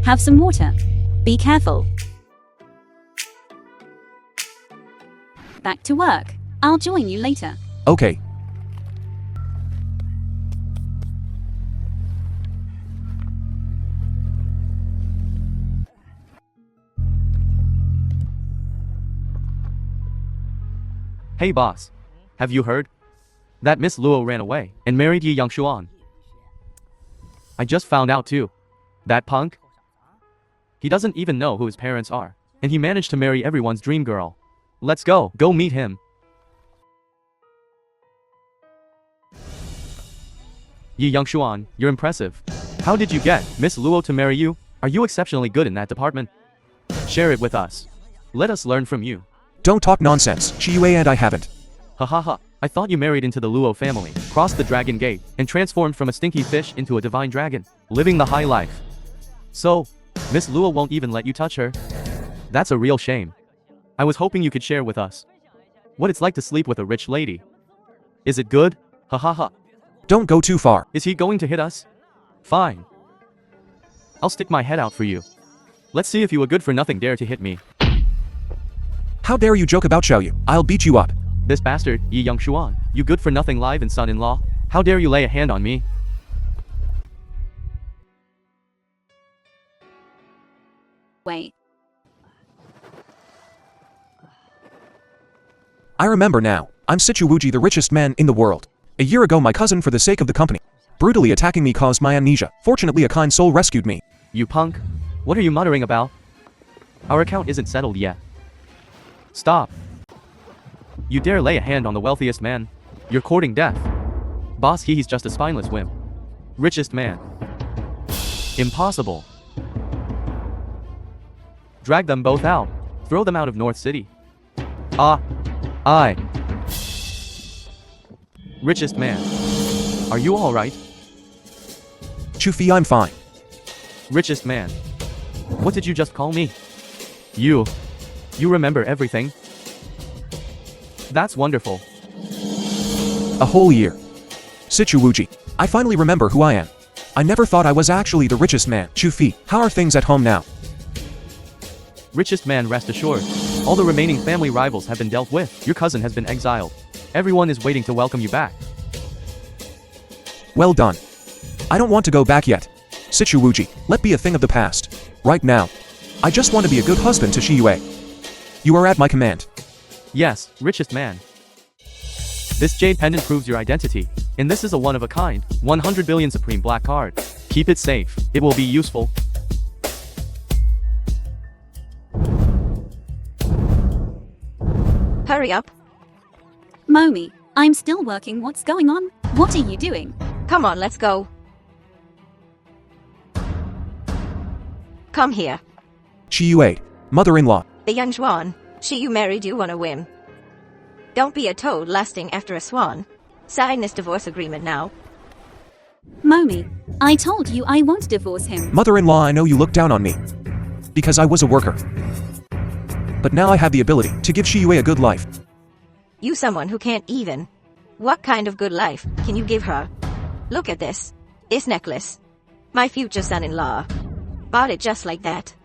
Have some water. Be careful. Back to work. I'll join you later. Okay. Hey boss. Have you heard? That Miss Luo ran away and married Yi Yangshuan. I just found out too. That punk? He doesn't even know who his parents are, and he managed to marry everyone's dream girl. Let's go meet him. Yi Yangshuan, you're impressive. How did you get Miss Luo to marry you? Are you exceptionally good in that department? Share it with us. Let us learn from you. Don't talk nonsense, Chiyue and I haven't. Ha ha ha. I thought you married into the Luo family, crossed the dragon gate, and transformed from a stinky fish into a divine dragon, living the high life. So, Miss Luo won't even let you touch her? That's a real shame. I was hoping you could share with us what it's like to sleep with a rich lady. Is it good? Ha ha ha. Don't go too far. Is he going to hit us? Fine. I'll stick my head out for you. Let's see if you a good for nothing dare to hit me. How dare you joke about Xiaoyu? I'll beat you up. This bastard, Yi Yangshuan, you good for nothing live and son-in-law. How dare you lay a hand on me? Wait. I remember now. I'm Sichuwuji, the richest man in the world. A year ago my cousin, for the sake of the company, brutally attacking me caused my amnesia. Fortunately a kind soul rescued me. You punk. What are you muttering about? Our account isn't settled yet. Stop. You dare lay a hand on the wealthiest man? You're courting death. Boss, he's just a spineless wimp. Richest man. Impossible. Drag them both out. Throw them out of North City. I. Richest man. Are you alright? Chufi, I'm fine. Richest man. What did you just call me? You remember everything? That's wonderful. A whole year. Sichuwuji, I finally remember who I am. I never thought I was actually the richest man. Chufi, how are things at home now? Richest man, rest assured. All the remaining family rivals have been dealt with. Your cousin has been exiled. Everyone is waiting to welcome you back. Well done. I don't want to go back yet. Sichuwuji, let be a thing of the past. Right now. I just want to be a good husband to Chiyue. You are at my command. Yes, richest man. This jade pendant proves your identity, and this is a one-of-a-kind, 100 billion supreme black card. Keep it safe. It will be useful. Hurry up. Momi, I'm still working. What's going on? What are you doing? Come on, let's go. Come here. Chiyue, mother-in-law. The young swan. You married you on a whim. Don't be a toad lusting after a swan. Sign this divorce agreement now. Momi, I told you I won't divorce him. Mother-in-law, I know you look down on me. Because I was a worker. But now I have the ability to give Chiyue a good life. You someone who can't even. What kind of good life can you give her? Look at this. This necklace. My future son-in-law. Bought it just like that.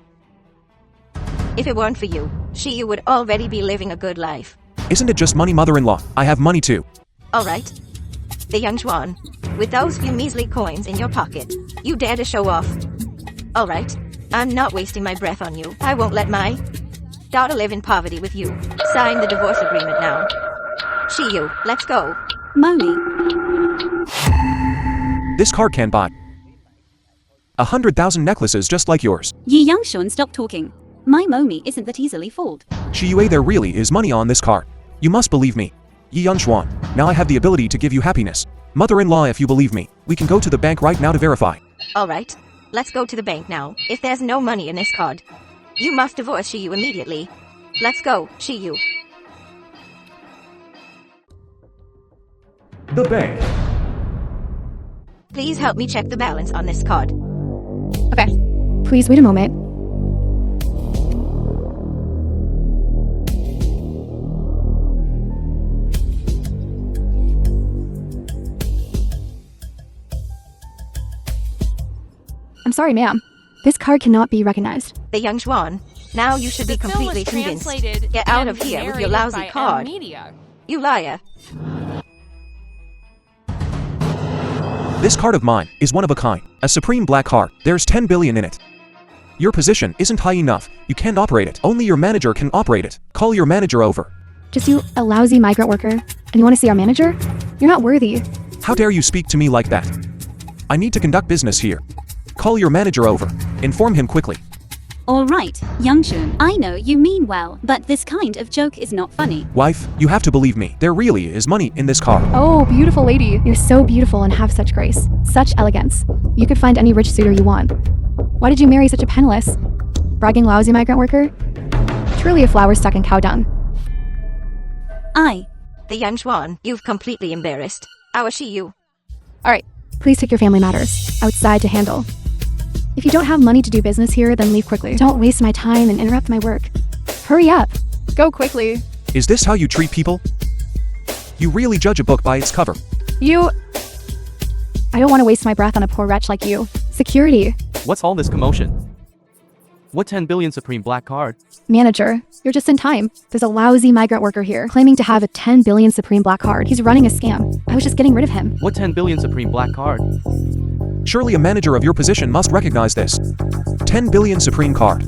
If it weren't for you, you would already be living a good life. Isn't it just money, mother-in-law? I have money too. Alright. The young swan. With those few measly coins in your pocket, you dare to show off. Alright. I'm not wasting my breath on you. I won't let my daughter live in poverty with you. Sign the divorce agreement now. Shiyu, let's go. Momi. This card can buy 100,000 necklaces just like yours. Yi Yangshun, stop talking. My Momi isn't that easily fooled. Chiyue, there really is money on this card. You must believe me. Yi Yunshuan, now I have the ability to give you happiness. Mother-in-law, if you believe me, we can go to the bank right now to verify. Alright. Let's go to the bank now. If there's no money in this card, you must divorce Shiyu immediately. Let's go, Shiyu. The bank. Please help me check the balance on this card. Okay. Please wait a moment. I'm sorry, ma'am. This card cannot be recognized. The young Juan. Now you should be The film was completely convinced. translated Get out and of here with your narrated lousy by card. Media. You liar. This card of mine is one of a kind. A supreme black card. There's 10 billion in it. Your position isn't high enough. You can't operate it. Only your manager can operate it. Call your manager over. Just you, a lousy migrant worker, and you want to see our manager? You're not worthy. How dare you speak to me like that? I need to conduct business here. Call your manager over. Inform him quickly. Alright, Youngshun, I know you mean well, but this kind of joke is not funny. Wife, you have to believe me. There really is money in this car. Oh, beautiful lady. You're so beautiful and have such grace. Such elegance. You could find any rich suitor you want. Why did you marry such a penniless, bragging lousy migrant worker? Truly a flower stuck in cow dung. The young Juan, you've completely embarrassed. Our she you. Alright, please take your family matters outside to handle. If you don't have money to do business here, then leave quickly. Don't waste my time and interrupt my work. Hurry up. Go quickly. Is this how you treat people? You really judge a book by its cover. I don't want to waste my breath on a poor wretch like you. Security. What's all this commotion? What 10 billion supreme black card? Manager, you're just in time. There's a lousy migrant worker here claiming to have a 10 billion supreme black card. He's running a scam. I was just getting rid of him. What 10 billion supreme black card? Surely a manager of your position must recognize this. 10 billion supreme card.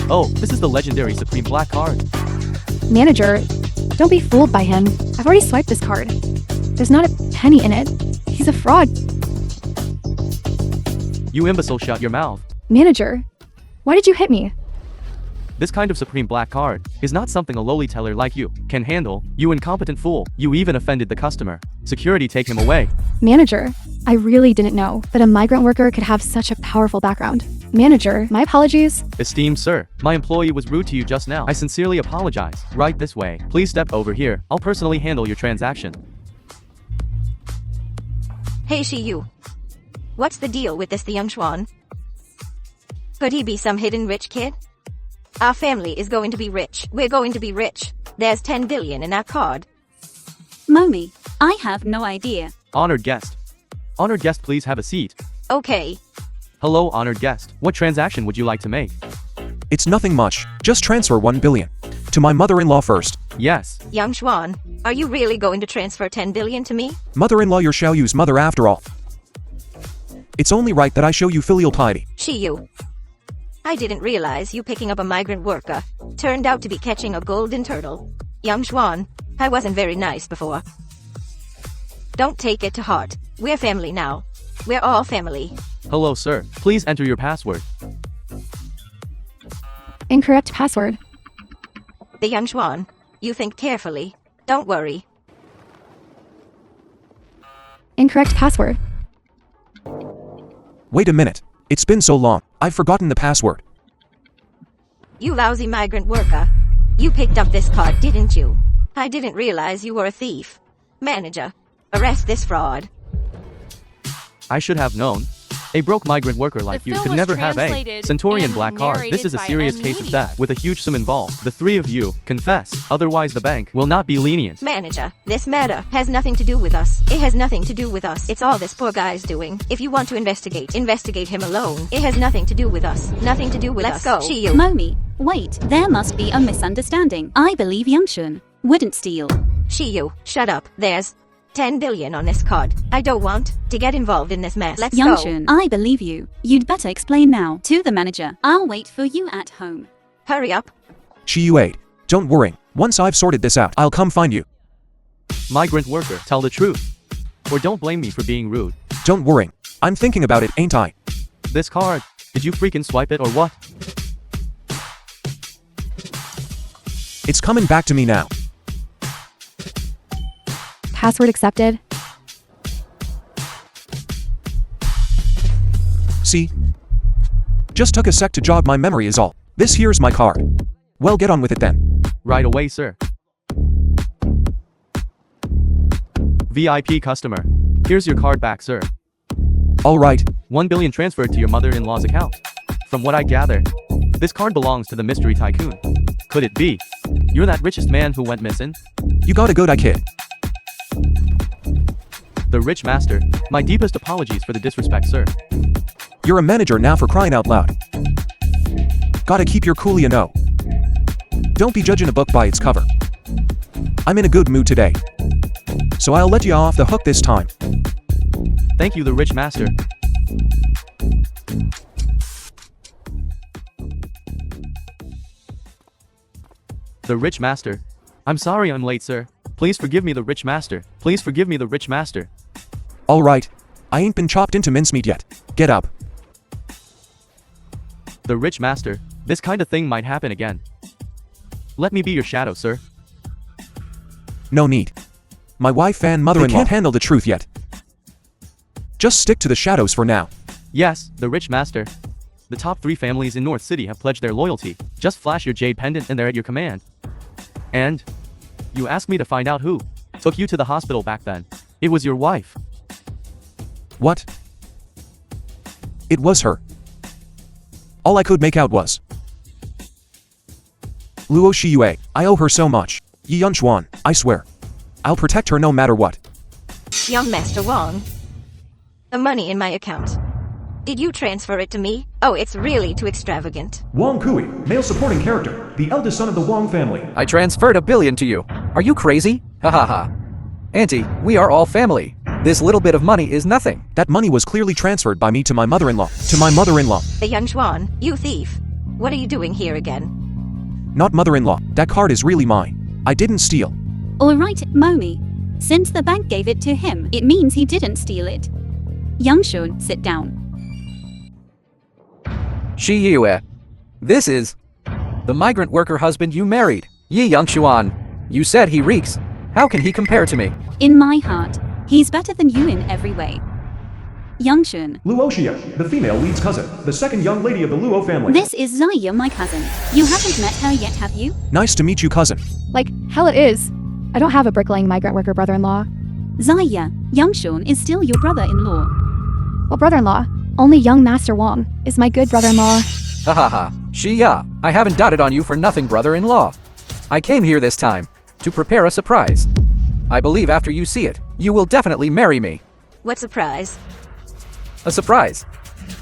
Oh, this is the legendary supreme black card. Manager, don't be fooled by him. I've already swiped this card. There's not a penny in it. He's a fraud. You imbecile, shut your mouth. Manager, why did you hit me? This kind of supreme black card is not something a lowly teller like you can handle. You incompetent fool. You even offended the customer. Security, take him away. Manager, I really didn't know that a migrant worker could have such a powerful background. Manager, my apologies. Esteemed sir, my employee was rude to you just now. I sincerely apologize. Right this way. Please step over here. I'll personally handle your transaction. Hey she you. What's the deal with this the young Juan? Could he be some hidden rich kid? Our family is going to be rich. We're going to be rich. There's 10 billion in our card. Momi, I have no idea. Honored guest. Honored guest, please have a seat. Okay. Hello, honored guest. What transaction would you like to make? It's nothing much. Just transfer 1 billion. To my mother-in-law first. Yes. Young Juan, are you really going to transfer 10 billion to me? Mother-in-law, you shall use mother after all. It's only right that I show you filial piety. She you. I didn't realize you picking up a migrant worker turned out to be catching a golden turtle. Young Juan, I wasn't very nice before. Don't take it to heart. We're family now. We're all family. Hello, sir. Please enter your password. Incorrect password. The young Juan, you think carefully. Don't worry. Incorrect password. Wait a minute. It's been so long. I've forgotten the password. You lousy migrant worker. You picked up this card, didn't you? I didn't realize you were a thief. Manager, arrest this fraud. I should have known. A broke migrant worker like The you film could was never have a translated Centurion and black card. This is a narrated by serious case of Media. theft with a huge sum involved. The three of you confess, otherwise the bank will not be lenient. Manager, this matter has nothing to do with us. It has nothing to do with us. It's all this poor guy's doing. If you want to investigate him alone. It has nothing to do with us. Nothing to do with us. Let's go. She you. Momi, wait, there must be a misunderstanding. I believe Youngshun wouldn't steal. She you. Shut up. There's 10 billion on this card. I don't want to get involved in this mess. Let's go. Youngshun, I believe you. You'd better explain now to the manager. I'll wait for you at home. Hurry up. She 8. Don't worry. Once I've sorted this out, I'll come find you. Migrant worker, tell the truth. Or don't blame me for being rude. Don't worry. I'm thinking about it, ain't I? This card, did you freaking swipe it or what? It's coming back to me now. Password accepted. See? Just took a sec to jog my memory is all. This here's my card. Well, get on with it then. Right away, sir. VIP customer. Here's your card back, sir. All right. 1 billion transferred to your mother-in-law's account. From what I gather, this card belongs to the mystery tycoon. Could it be? You're that richest man who went missing? You got a good eye, kid. The rich master. My deepest apologies for the disrespect, sir. You're a manager now, for crying out loud. Gotta keep your cool, you know. Don't be judging a book by its cover. I'm in a good mood today, so I'll let you off the hook this time. Thank you, the rich master. The rich master. I'm sorry I'm late, sir. Please forgive me, the rich master. Please forgive me, the rich master. All right. I ain't been chopped into mincemeat yet. Get up. The rich master. This kind of thing might happen again. Let me be your shadow, sir. No need. My wife and mother-in-law can't handle the truth yet. Just stick to the shadows for now. Yes, the rich master. The top 3 families in North City have pledged their loyalty. Just flash your jade pendant and they're at your command. And you asked me to find out who took you to the hospital back then. It was your wife. What? It was her. All I could make out was Luo Shiyue. I owe her so much. Yi Yunchuan, I swear. I'll protect her no matter what. Young Master Wong. The money in my account. Did you transfer it to me? Oh, it's really too extravagant. Wong Kui, male supporting character, the eldest son of the Wong family. I transferred $1 billion to you. Are you crazy? Ha ha ha. Auntie, we are all family. This little bit of money is nothing. That money was clearly transferred by me to my mother-in-law. The young Chuan, you thief. What are you doing here again? Not mother-in-law. That card is really mine. I didn't steal. Alright, Momi. Since the bank gave it to him, it means he didn't steal it. Youngshun, sit down. Shiyue. This is the migrant worker husband you married, Yi Yangxuan. You said he reeks. How can he compare to me? In my heart, he's better than you in every way. Youngshun. Luo Xia, the female lead's cousin, the second young lady of the Luo family. This is Zaya, my cousin. You haven't met her yet, have you? Nice to meet you, cousin. Like, hell it is. I don't have a bricklaying migrant worker brother-in-law. Zaya, Youngshun is still your brother-in-law. Well, brother-in-law, only young Master Wong is my good brother-in-law. Ha ha ha. Shia, I haven't dotted on you for nothing, brother-in-law. I came here this time to prepare a surprise. I believe after you see it, you will definitely marry me. What surprise? A surprise.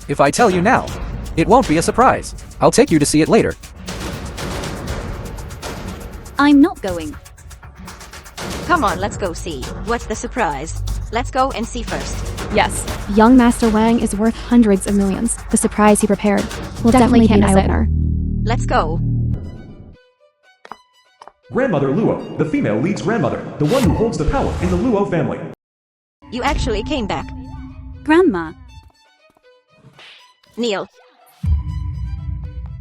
If I tell you now, it won't be a surprise. I'll take you to see it later. I'm not going. Come on, let's go see. What's the surprise? Let's go and see first. Yes, young Master Wang is worth hundreds of millions. The surprise he prepared will definitely be an eye-opener. Let's go. Grandmother Luo, the female lead's grandmother, the one who holds the power in the Luo family. You actually came back. Grandma. Neil.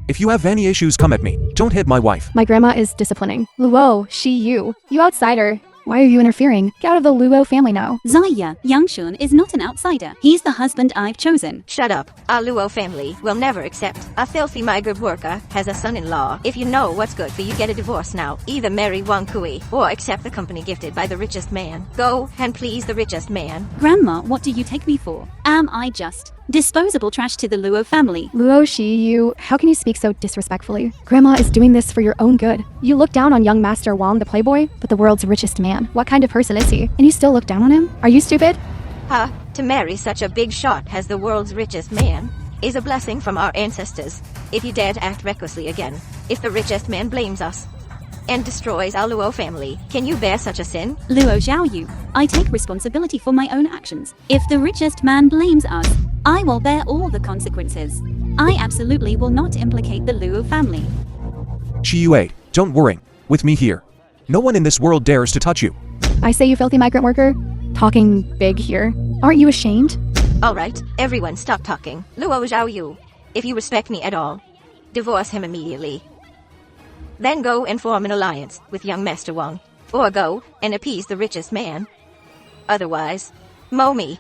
If you have any issues, come at me. Don't hit my wife. My grandma is disciplining. Luo, you outsider. Why are you interfering? Get out of the Luo family now. Zaya, Youngshun is not an outsider. He's the husband I've chosen. Shut up. Our Luo family will never accept a filthy migrant worker has a son-in-law. If you know what's good for you, get a divorce now. Either marry Wang Kui or accept the company gifted by the richest man. Go and please the richest man. Grandma, what do you take me for? Am I just disposable trash to the Luo family? Luo you, how can you speak so disrespectfully? Grandma is doing this for your own good. You look down on young Master Wang the playboy, but the world's richest man. What kind of person is he? And you still look down on him? Are you stupid? To marry such a big shot as the world's richest man is a blessing from our ancestors. If you dare to act recklessly again, if the richest man blames us and destroys our Luo family, can you bear such a sin? Luo Xiaoyu, I take responsibility for my own actions. If the richest man blames us, I will bear all the consequences. I absolutely will not implicate the Luo family. Shiyue, don't worry. With me here, no one in this world dares to touch you. I say, you filthy migrant worker. Talking big here. Aren't you ashamed? Alright, everyone stop talking. Luo Xiaoyu, if you respect me at all, divorce him immediately. Then go and form an alliance with young Master Wang. Or go and appease the richest man. Otherwise, mow me.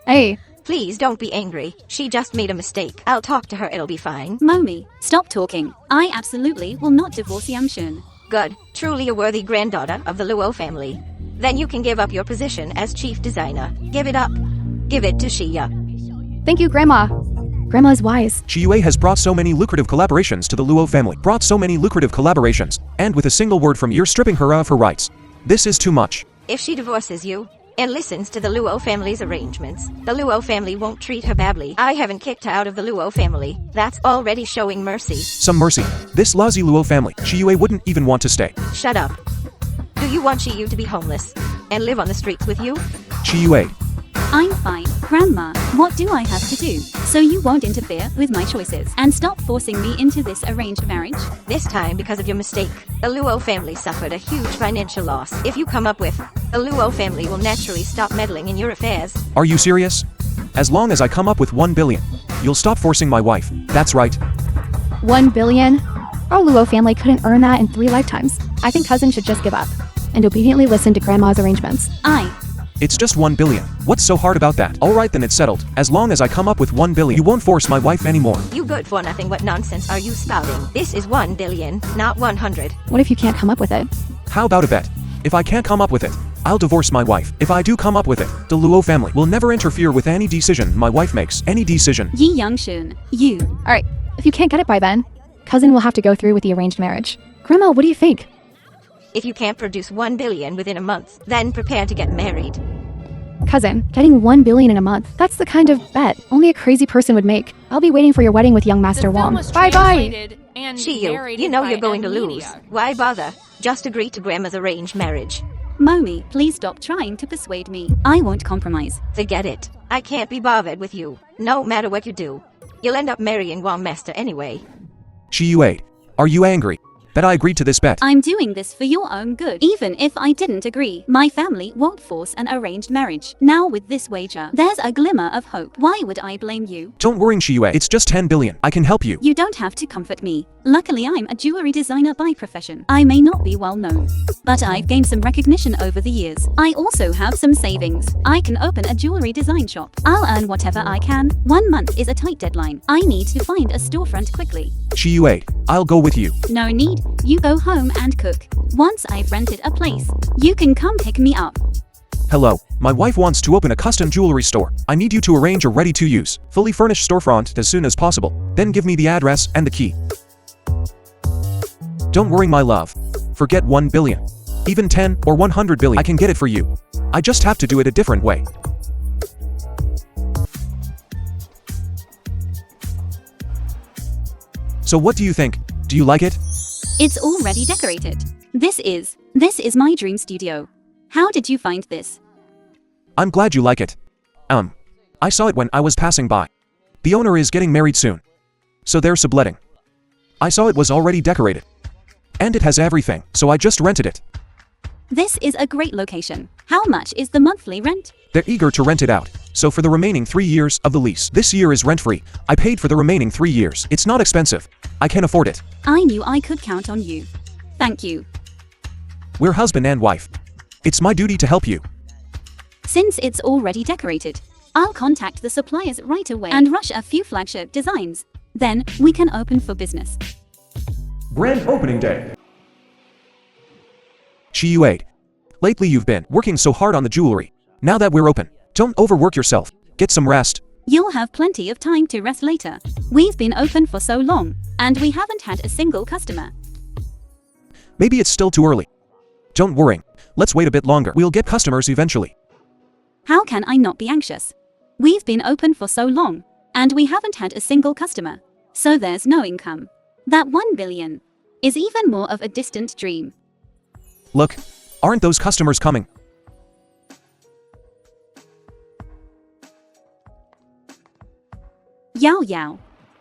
Hey. Please don't be angry. She just made a mistake. I'll talk to her, it'll be fine. Momi, stop talking. I absolutely will not divorce Youngshun. Good. Truly a worthy granddaughter of the Luo family. Then you can give up your position as chief designer. Give it up. Give it to Xia. Thank you, Grandma. Grandma is wise. Shiyue has brought so many lucrative collaborations to the Luo family. And with a single word from you're stripping her of her rights. This is too much. If she divorces you, and listens to the Luo family's arrangements. The Luo family won't treat her badly. I haven't kicked her out of the Luo family. That's already showing mercy. Some mercy. This lousy Luo family, Chiyue wouldn't even want to stay. Shut up. Do you want Chiyu to be homeless and live on the streets with you? Chiyue. I'm fine, Grandma. What do I have to do? So you won't interfere with my choices and stop forcing me into this arranged marriage? This time, because of your mistake, the Luo family suffered a huge financial loss. If you come up with, the Luo family will naturally stop meddling in your affairs. Are you serious? As long as I come up with 1 billion, you'll stop forcing my wife. That's right. 1 billion? Our Luo family couldn't earn that in 3 lifetimes. I think cousin should just give up and obediently listen to Grandma's arrangements. It's just 1 billion. What's so hard about that? Alright, then it's settled. As long as I come up with 1 billion, you won't force my wife anymore. You good for nothing. What nonsense are you spouting? This is 1 billion, not 100. What if you can't come up with it? How about a bet? If I can't come up with it, I'll divorce my wife. If I do come up with it, the Luo family will never interfere with any decision my wife makes. Any decision. Yi Youngshun, you. Alright, if you can't get it by then, cousin will have to go through with the arranged marriage. Grandma, what do you think? If you can't produce 1 billion within a month, then prepare to get married. Cousin, getting 1 billion in a month, that's the kind of bet only a crazy person would make. I'll be waiting for your wedding with young Master Wong. Bye-bye! Chiyu, you know you're going to lose. Why bother? Just agree to Grandma's arranged marriage. Momi, please stop trying to persuade me. I won't compromise. Forget it. I can't be bothered with you. No matter what you do. You'll end up marrying Wong Master anyway. Chiyue, are you angry that I agreed to this bet? I'm doing this for your own good. Even if I didn't agree, my family won't force an arranged marriage. Now with this wager, there's a glimmer of hope. Why would I blame you? Don't worry, Chiyue. It's just 10 billion. I can help you. You don't have to comfort me. Luckily, I'm a jewelry designer by profession. I may not be well known, but I've gained some recognition over the years. I also have some savings. I can open a jewelry design shop. I'll earn whatever I can. 1 month is a tight deadline. I need to find a storefront quickly. Chiyue, I'll go with you. No need. You go home and cook. Once I've rented a place, you can come pick me up. Hello, my wife wants to open a custom jewelry store. I need you to arrange a ready-to-use, fully furnished storefront as soon as possible. Then give me the address and the key. Don't worry, my love. Forget 1 billion. Even 10 or 100 billion, I can get it for you. I just have to do it a different way. So what do you think? Do you like it? It's already decorated. This is my dream studio. How did you find this? I'm glad you like it. I saw it when I was passing by. The owner is getting married soon, so they're subletting. I saw it was already decorated. And it has everything, so I just rented it. This is a great location. How much is the monthly rent? They're eager to rent it out, so for the remaining 3 years of the lease. This year is rent-free. I paid for the remaining 3 years. It's not expensive. I can afford it. I knew I could count on you. Thank you. We're husband and wife. It's my duty to help you. Since it's already decorated, I'll contact the suppliers right away and rush a few flagship designs. Then we can open for business. Grand opening day. Chiyue, lately you've been working so hard on the jewelry. Now that we're open, don't overwork yourself. Get some rest. You'll have plenty of time to rest later. We've been open for so long, and we haven't had a single customer. Maybe it's still too early. Don't worry. Let's wait a bit longer. We'll get customers eventually. How can I not be anxious? We've been open for so long, and we haven't had a single customer. So there's no income. That 1 billion is even more of a distant dream. Look, aren't those customers coming? Yao Yao,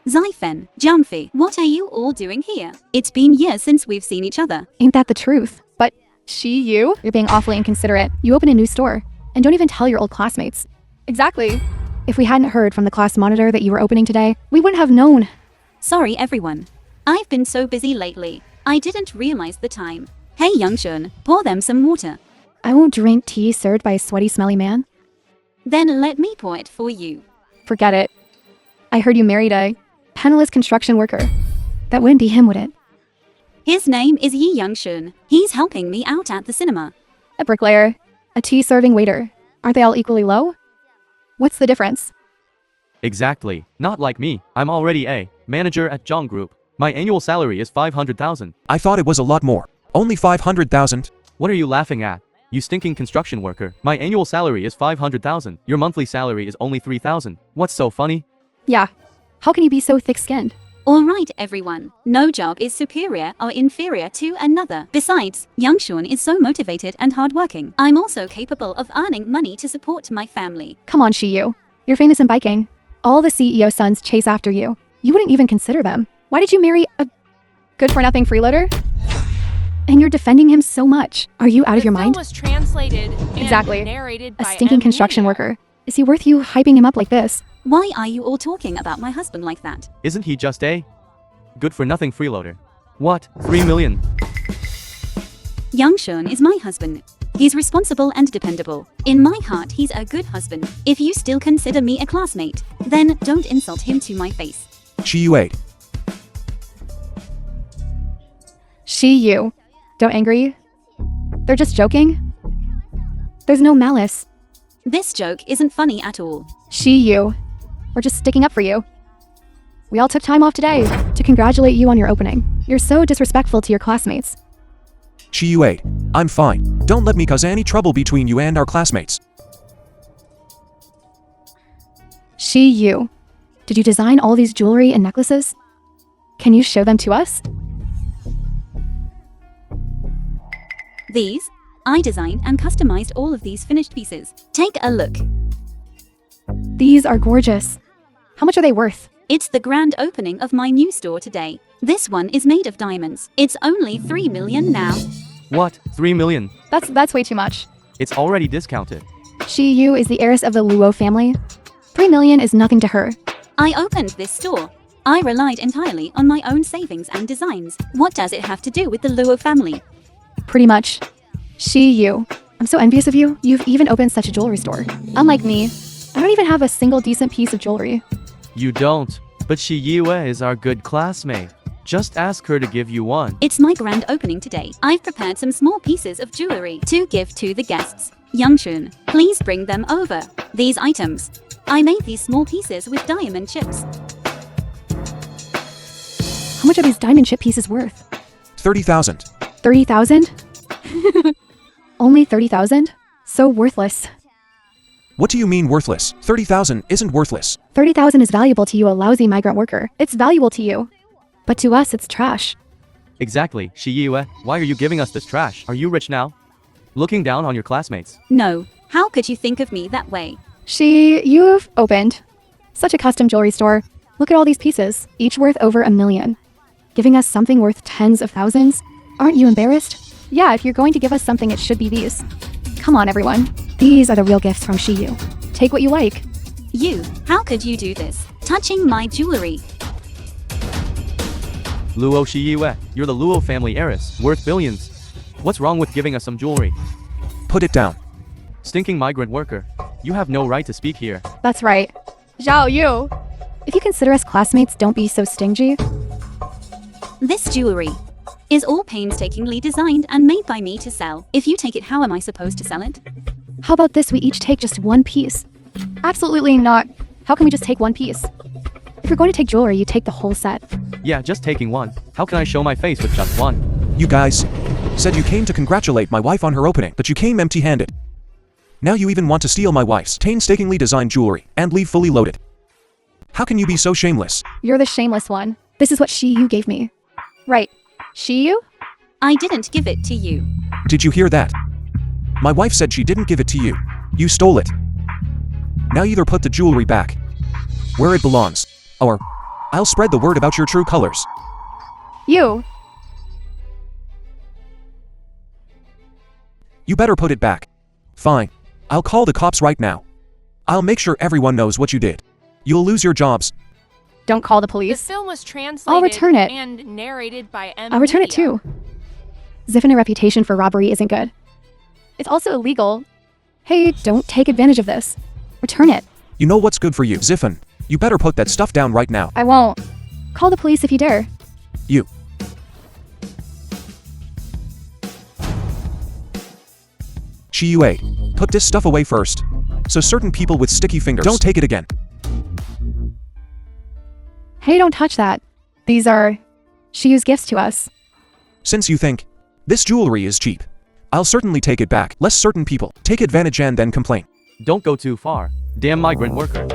Zaifen, Jiangfei, what are you all doing here? It's been years since we've seen each other. Ain't that the truth? But you? You're being awfully inconsiderate. You open a new store and don't even tell your old classmates. Exactly. If we hadn't heard from the class monitor that you were opening today, we wouldn't have known. Sorry everyone. I've been so busy lately. I didn't realize the time. Hey Youngshun, pour them some water. I won't drink tea served by a sweaty, smelly man. Then let me pour it for you. Forget it. I heard you married a penniless construction worker. That wouldn't be him, would it? His name is Yi Youngshun. He's helping me out at the cinema. A bricklayer, a tea-serving waiter. Aren't they all equally low? What's the difference? Exactly. Not like me. I'm already a manager at Chong Group. My annual salary is 500,000. I thought it was a lot more. Only 500,000. What are you laughing at? You stinking construction worker. My annual salary is 500,000. Your monthly salary is only 3,000. What's so funny? Yeah. How can you be so thick-skinned? Alright everyone, no job is superior or inferior to another. Besides, young Sean is so motivated and hardworking. I'm also capable of earning money to support my family. Come on, Shiyu. You're famous in biking. All the CEO sons chase after you. You wouldn't even consider them. Why did you marry a good-for-nothing freeloader? And you're defending him so much. Are you out of your mind? The film was translated and Exactly. narrated A by stinking construction worker. Is he worth you hyping him up like this? Why are you all talking about my husband like that? Isn't he just a good-for-nothing freeloader? What? 3 million? Young Sean is my husband. He's responsible and dependable. In my heart, he's a good husband. If you still consider me a classmate, then don't insult him to my face. Shiyu 8. Shiyu. Don't angry. They're just joking. There's no malice. This joke isn't funny at all. Shiyu. We're just sticking up for you. We all took time off today to congratulate you on your opening. You're so disrespectful to your classmates. Shiyu 8. I'm fine. Don't let me cause any trouble between you and our classmates. Shiyu. Did you design all these jewelry and necklaces? Can you show them to us? These, I designed and customized all of these finished pieces. Take a look. These are gorgeous. How much are they worth? It's the grand opening of my new store today. This one is made of diamonds. It's only 3 million now. What? 3 million? That's way too much. It's already discounted. Shiyu is the heiress of the Luo family. 3 million is nothing to her. I opened this store. I relied entirely on my own savings and designs. What does it have to do with the Luo family? Pretty much. Shiyu. I'm so envious of you. You've even opened such a jewelry store. Unlike me, I don't even have a single decent piece of jewelry. You don't. But Shiyu is our good classmate. Just ask her to give you one. It's my grand opening today. I've prepared some small pieces of jewelry to give to the guests. Youngshun, please bring them over. These items. I made these small pieces with diamond chips. How much are these diamond chip pieces worth? 30,000. 30,000? Only 30,000? So worthless. What do you mean worthless? 30,000 isn't worthless. 30,000 is valuable to you, a lousy migrant worker. It's valuable to you. But to us, it's trash. Exactly, Shiyu. Why are you giving us this trash? Are you rich now? Looking down on your classmates. No, how could you think of me that way? You've opened such a custom jewelry store. Look at all these pieces, each worth over 1 million. Giving us something worth tens of thousands? Aren't you embarrassed? Yeah, if you're going to give us something, it should be these. Come on, everyone. These are the real gifts from Shiyu. Take what you like. You, how could you do this? Touching my jewelry. Luo Shiyu, you're the Luo family heiress, worth billions. What's wrong with giving us some jewelry? Put it down. Stinking migrant worker. You have no right to speak here. That's right. Zhao Yu. If you consider us classmates, don't be so stingy. This jewelry is all painstakingly designed and made by me to sell. If you take it, how am I supposed to sell it? How about this? We each take just one piece. Absolutely not. How can we just take one piece? If you're going to take jewelry, you take the whole set. Yeah, just taking one. How can I show my face with just one? You guys said you came to congratulate my wife on her opening, but you came empty-handed. Now you even want to steal my wife's painstakingly designed jewelry and leave fully loaded. How can you be so shameless? You're the shameless one. This is what Shiyu gave me. Right. Shiyu? I didn't give it to you. Did you hear that? My wife said she didn't give it to you. You stole it. Now either put the jewelry back where it belongs, or I'll spread the word about your true colors. You better put it back. Fine. I'll call the cops right now. I'll make sure everyone knows what you did. You'll lose your jobs. don't call the The police. film was translated I'll return it. and narrated by M. I'll return it Media. too. Ziffin, a reputation for robbery isn't good. It's also illegal. Hey, don't take advantage of this. Return it. You know what's good for you, Ziffin. You better put that stuff down right now. I won't. Call the police if you dare. You. Chiyue, put this stuff away first. So certain people with sticky fingers don't take it again. Hey, don't touch that. These are Shiyu's gifts to us. Since you think this jewelry is cheap, I'll certainly take it back. Less certain people take advantage and then complain. Don't go too far. Damn migrant worker.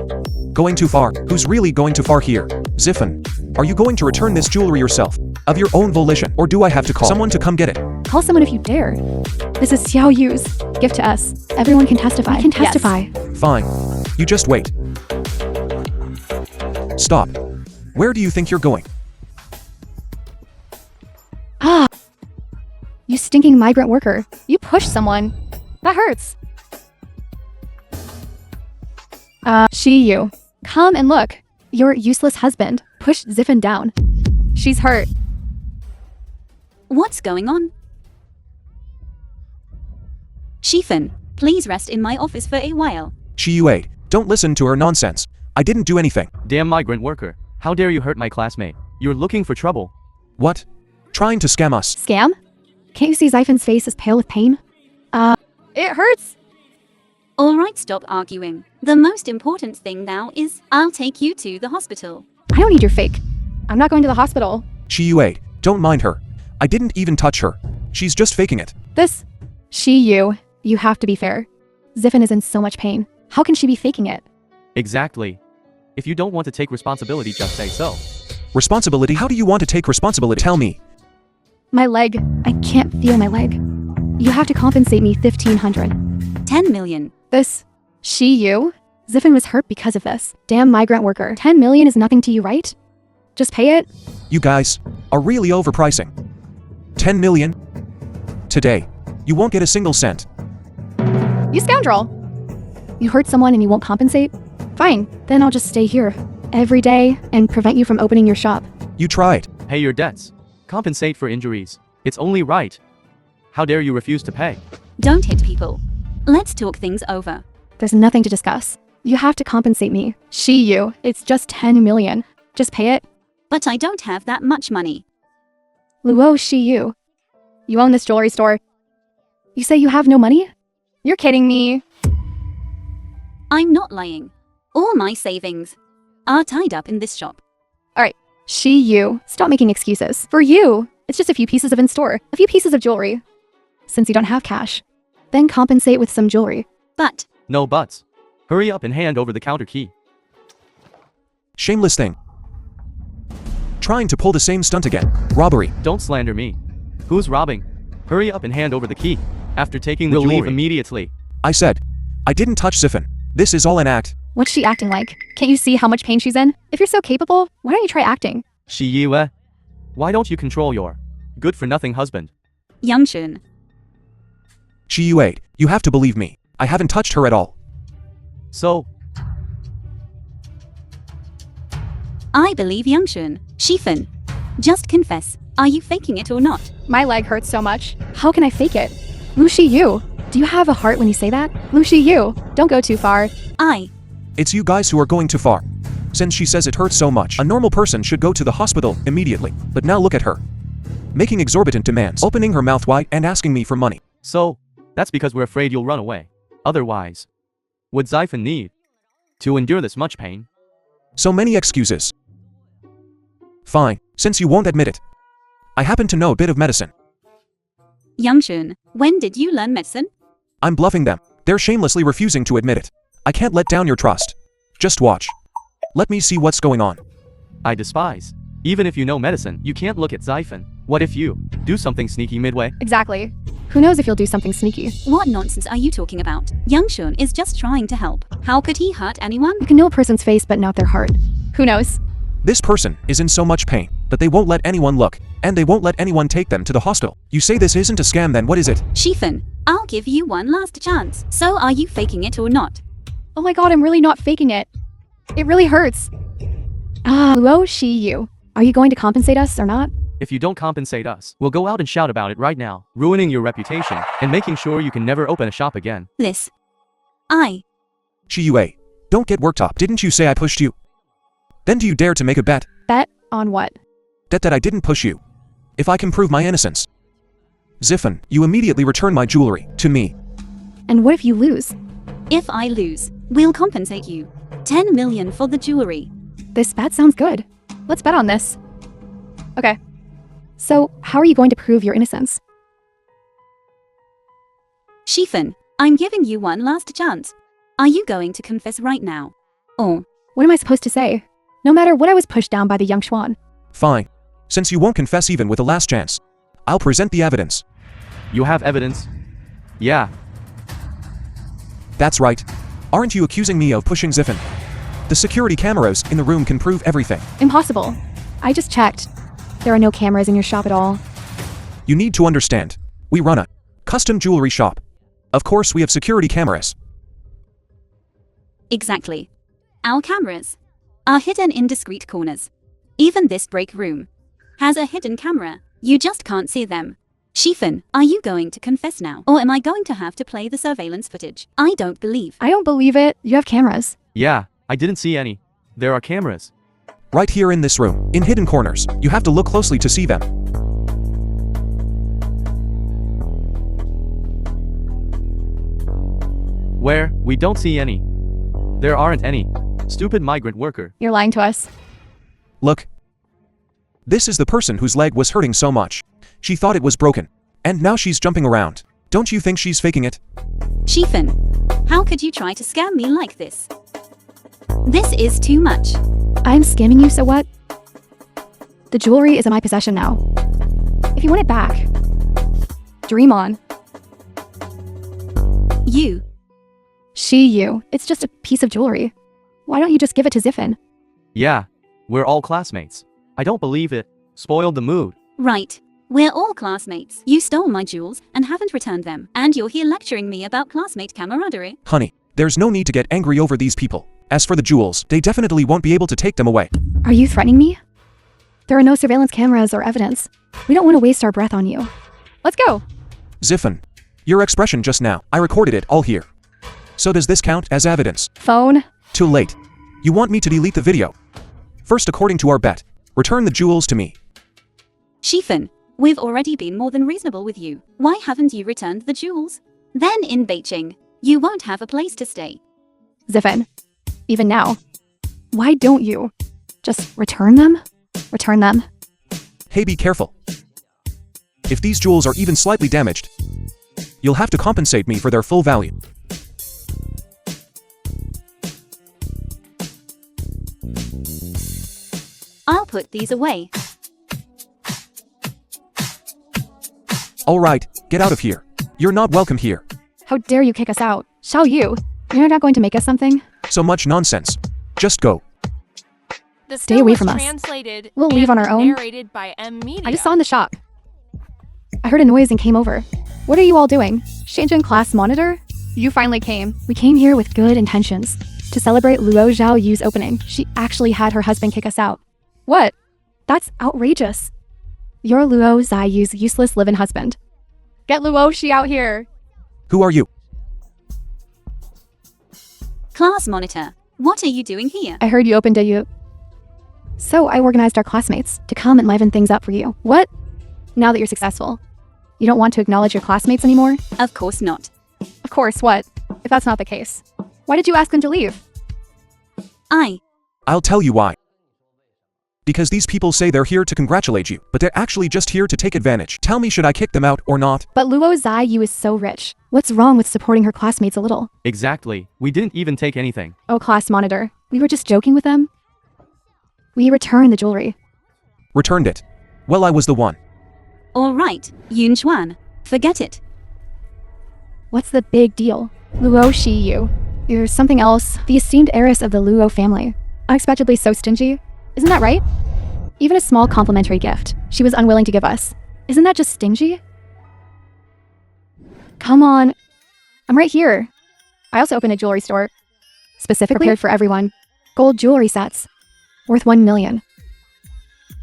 Going too far? Who's really going too far here? Ziffin, are you going to return this jewelry yourself? Of your own volition? Or do I have to call someone to come get it? Call someone if you dare. This is Xiao Yu's gift to us. Everyone can testify. We can testify. Fine. You just wait. Stop. Where do you think you're going? Ah! You stinking migrant worker. You pushed someone. That hurts. You. Come and look. Your useless husband pushed Ziffin down. She's hurt. What's going on? Shifan, please rest in my office for a while. Shiyue, don't listen to her nonsense. I didn't do anything. Damn migrant worker. How dare you hurt my classmate? You're looking for trouble. What? Trying to scam us? Scam? Can't you see Ziffin's face is pale with pain? It hurts. Alright, stop arguing. The most important thing now is I'll take you to the hospital. I don't need your fake. I'm not going to the hospital. Shiyue, don't mind her. I didn't even touch her. She's just faking it. You have to be fair. Ziffin is in so much pain. How can she be faking it? Exactly. If you don't want to take responsibility, just say so. Responsibility? How do you want to take responsibility? Tell me. My leg. I can't feel my leg. You have to compensate me 1,500. 10 million. Ziffin was hurt because of this. Damn migrant worker. 10 million is nothing to you, right? Just pay it? You guys are really overpricing. 10 million? Today, you won't get a single cent. You scoundrel! You hurt someone and you won't compensate? Fine, then I'll just stay here every day and prevent you from opening your shop. You tried. Pay your debts. Compensate for injuries. It's only right. How dare you refuse to pay? Don't hit people. Let's talk things over. There's nothing to discuss. You have to compensate me. It's just 10 million. Just pay it. But I don't have that much money. Luo Shiyu. You own this jewelry store. You say you have no money? You're kidding me. I'm not lying. All my savings are tied up in this shop. Alright, stop making excuses. For you, it's just a few pieces of in-store, a few pieces of jewelry. Since you don't have cash, then compensate with some jewelry. But No buts. Hurry up and hand over the counter key. Shameless thing. Trying to pull the same stunt again. Robbery. Don't slander me. Who's robbing? Hurry up and hand over the key. After taking the We'll leave jewelry immediately. I said, I didn't touch Ziffin. This is all an act. What's she acting like? Can't you see how much pain she's in? If you're so capable, why don't you try acting? Shiyue. Why don't you control your good-for-nothing husband? Youngshun, Shiyue, you have to believe me. I haven't touched her at all. So, I believe Youngshun. Shifan, just confess. Are you faking it or not? My leg hurts so much. How can I fake it? Lu, do you have a heart when you say that? Lu, don't go too far. It's you guys who are going too far. Since she says it hurts so much, a normal person should go to the hospital immediately. But now look at her. Making exorbitant demands, opening her mouth wide and asking me for money. So, that's because we're afraid you'll run away. Otherwise, would Xiphon need to endure this much pain? So many excuses. Fine, since you won't admit it. I happen to know a bit of medicine. Youngshun, when did you learn medicine? I'm bluffing them. They're shamelessly refusing to admit it. I can't let down your trust. Just watch. Let me see what's going on. I despise. Even if you know medicine, you can't look at Xiphon. What if you do something sneaky midway? Exactly. Who knows if you'll do something sneaky? What nonsense are you talking about? Youngshun is just trying to help. How could he hurt anyone? You can know a person's face but not their heart. Who knows? This person is in so much pain, but they won't let anyone look, and they won't let anyone take them to the hospital. You say this isn't a scam, then what is it? Shifan, I'll give you one last chance. So are you faking it or not? Oh my god, I'm really not faking it. It really hurts. Luo Shiyu. Are you going to compensate us or not? If you don't compensate us, we'll go out and shout about it right now, ruining your reputation, and making sure you can never open a shop again. Shiyue, don't get worked up. Didn't you say I pushed you? Then do you dare to make a bet? Bet on what? Bet that I didn't push you. If I can prove my innocence. Ziffon, you immediately return my jewelry to me. And what if you lose? If I lose, we'll compensate you. 10 million for the jewelry. This bet sounds good. Let's bet on this. Okay. So, how are you going to prove your innocence? Shifan, I'm giving you one last chance. Are you going to confess right now? Or, What am I supposed to say? No matter what, I was pushed down by the young Schwan. Fine. Since you won't confess even with a last chance, I'll present the evidence. You have evidence? Yeah. That's right. Aren't you accusing me of pushing Ziffin? The security cameras in the room can prove everything. Impossible. I just checked. There are no cameras in your shop at all. You need to understand. We run a custom jewelry shop. Of course we have security cameras. exactly. Our cameras are hidden in discreet corners. Even this break room has a hidden camera. You just can't see them. Shifan, are you going to confess now? Or am I going to have to play the surveillance footage? I don't believe. I don't believe it. You have cameras. Yeah, I didn't see any. There are cameras. Right here in this room, in hidden corners. You have to look closely to see them. Where? We don't see any. There aren't any. Stupid migrant worker. You're lying to us. Look. This is the person whose leg was hurting so much. She thought it was broken. And now she's jumping around. Don't you think she's faking it? Shifan, how could you try to scam me like this? This is too much. I'm scamming you, so what? The jewelry is in my possession now. If you want it back, dream on. You. You. It's just a piece of jewelry. Why don't you just give it to Ziffin? Yeah, we're all classmates. I don't believe it. Spoiled the mood. Right. We're all classmates. You stole my jewels and haven't returned them. And you're here lecturing me about classmate camaraderie. Honey, there's no need to get angry over these people. As for the jewels, they definitely won't be able to take them away. Are you threatening me? There are no surveillance cameras or evidence. We don't want to waste our breath on you. Let's go. Ziffin, your expression just now, I recorded it all here. So does this count as evidence? Phone. Too late. You want me to delete the video? First, according to our bet, return the jewels to me. Shifan, we've already been more than reasonable with you. Why haven't you returned the jewels? Then in Beijing, you won't have a place to stay. Ziffin. Even now. Why don't you just return them? Return them. Hey, be careful. If these jewels are even slightly damaged, you'll have to compensate me for their full value. I'll put these away. All right, get out of here. You're not welcome here. How dare you kick us out? Shall you? You're not going to make us something? So much nonsense. Just go. The Stay still away was from us. Translated We'll leave and on our own. Narrated by M Media. I just saw in the shop. I heard a noise and came over. What are you all doing? Changing class monitor? You finally came. We came here with good intentions. To celebrate Luo Zhao Yu's opening. She actually had her husband kick us out. What? That's outrageous. You're Luo Zhao Yu's useless live-in husband. Get Luo Shi out here. Who are you? Class monitor, what are you doing here? I heard you opened a U. So I organized our classmates to come and liven things up for you. What? Now that you're successful, you don't want to acknowledge your classmates anymore? Of course not. Of course, what? If that's not the case. Why did you ask them to leave? I'll tell you why. Because these people say they're here to congratulate you, but they're actually just here to take advantage. Tell me, should I kick them out or not? But Luo Zhao Yu is so rich. What's wrong with supporting her classmates a little? Exactly. We didn't even take anything. Oh, class monitor. We were just joking with them. We returned the jewelry. Returned it. Well, I was the one. All right, Yun Chuan, forget it. What's the big deal? Luo Shi Yu. You're something else. The esteemed heiress of the Luo family. Unexpectedly so stingy. Isn't that right? Even a small complimentary gift she was unwilling to give us. Isn't that just stingy? Come on. I'm right here. I also opened a jewelry store. Specifically prepared for everyone. Gold jewelry sets. Worth 1 million.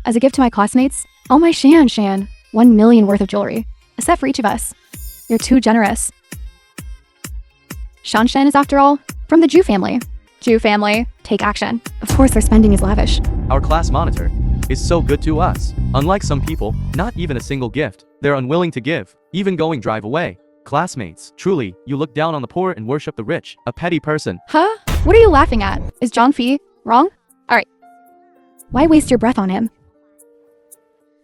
As a gift to my classmates, oh my Shan. 1 million worth of jewelry. A set for each of us. You're too generous. Shan is, after all, from the Zhu family. Zhu family, take action. Of course their spending is lavish. Our class monitor is so good to us. Unlike some people, not even a single gift. They're unwilling to give, even going drive away. Classmates, truly, you look down on the poor and worship the rich. A petty person. Huh? What are you laughing at? Is John Fee wrong? Alright. Why waste your breath on him?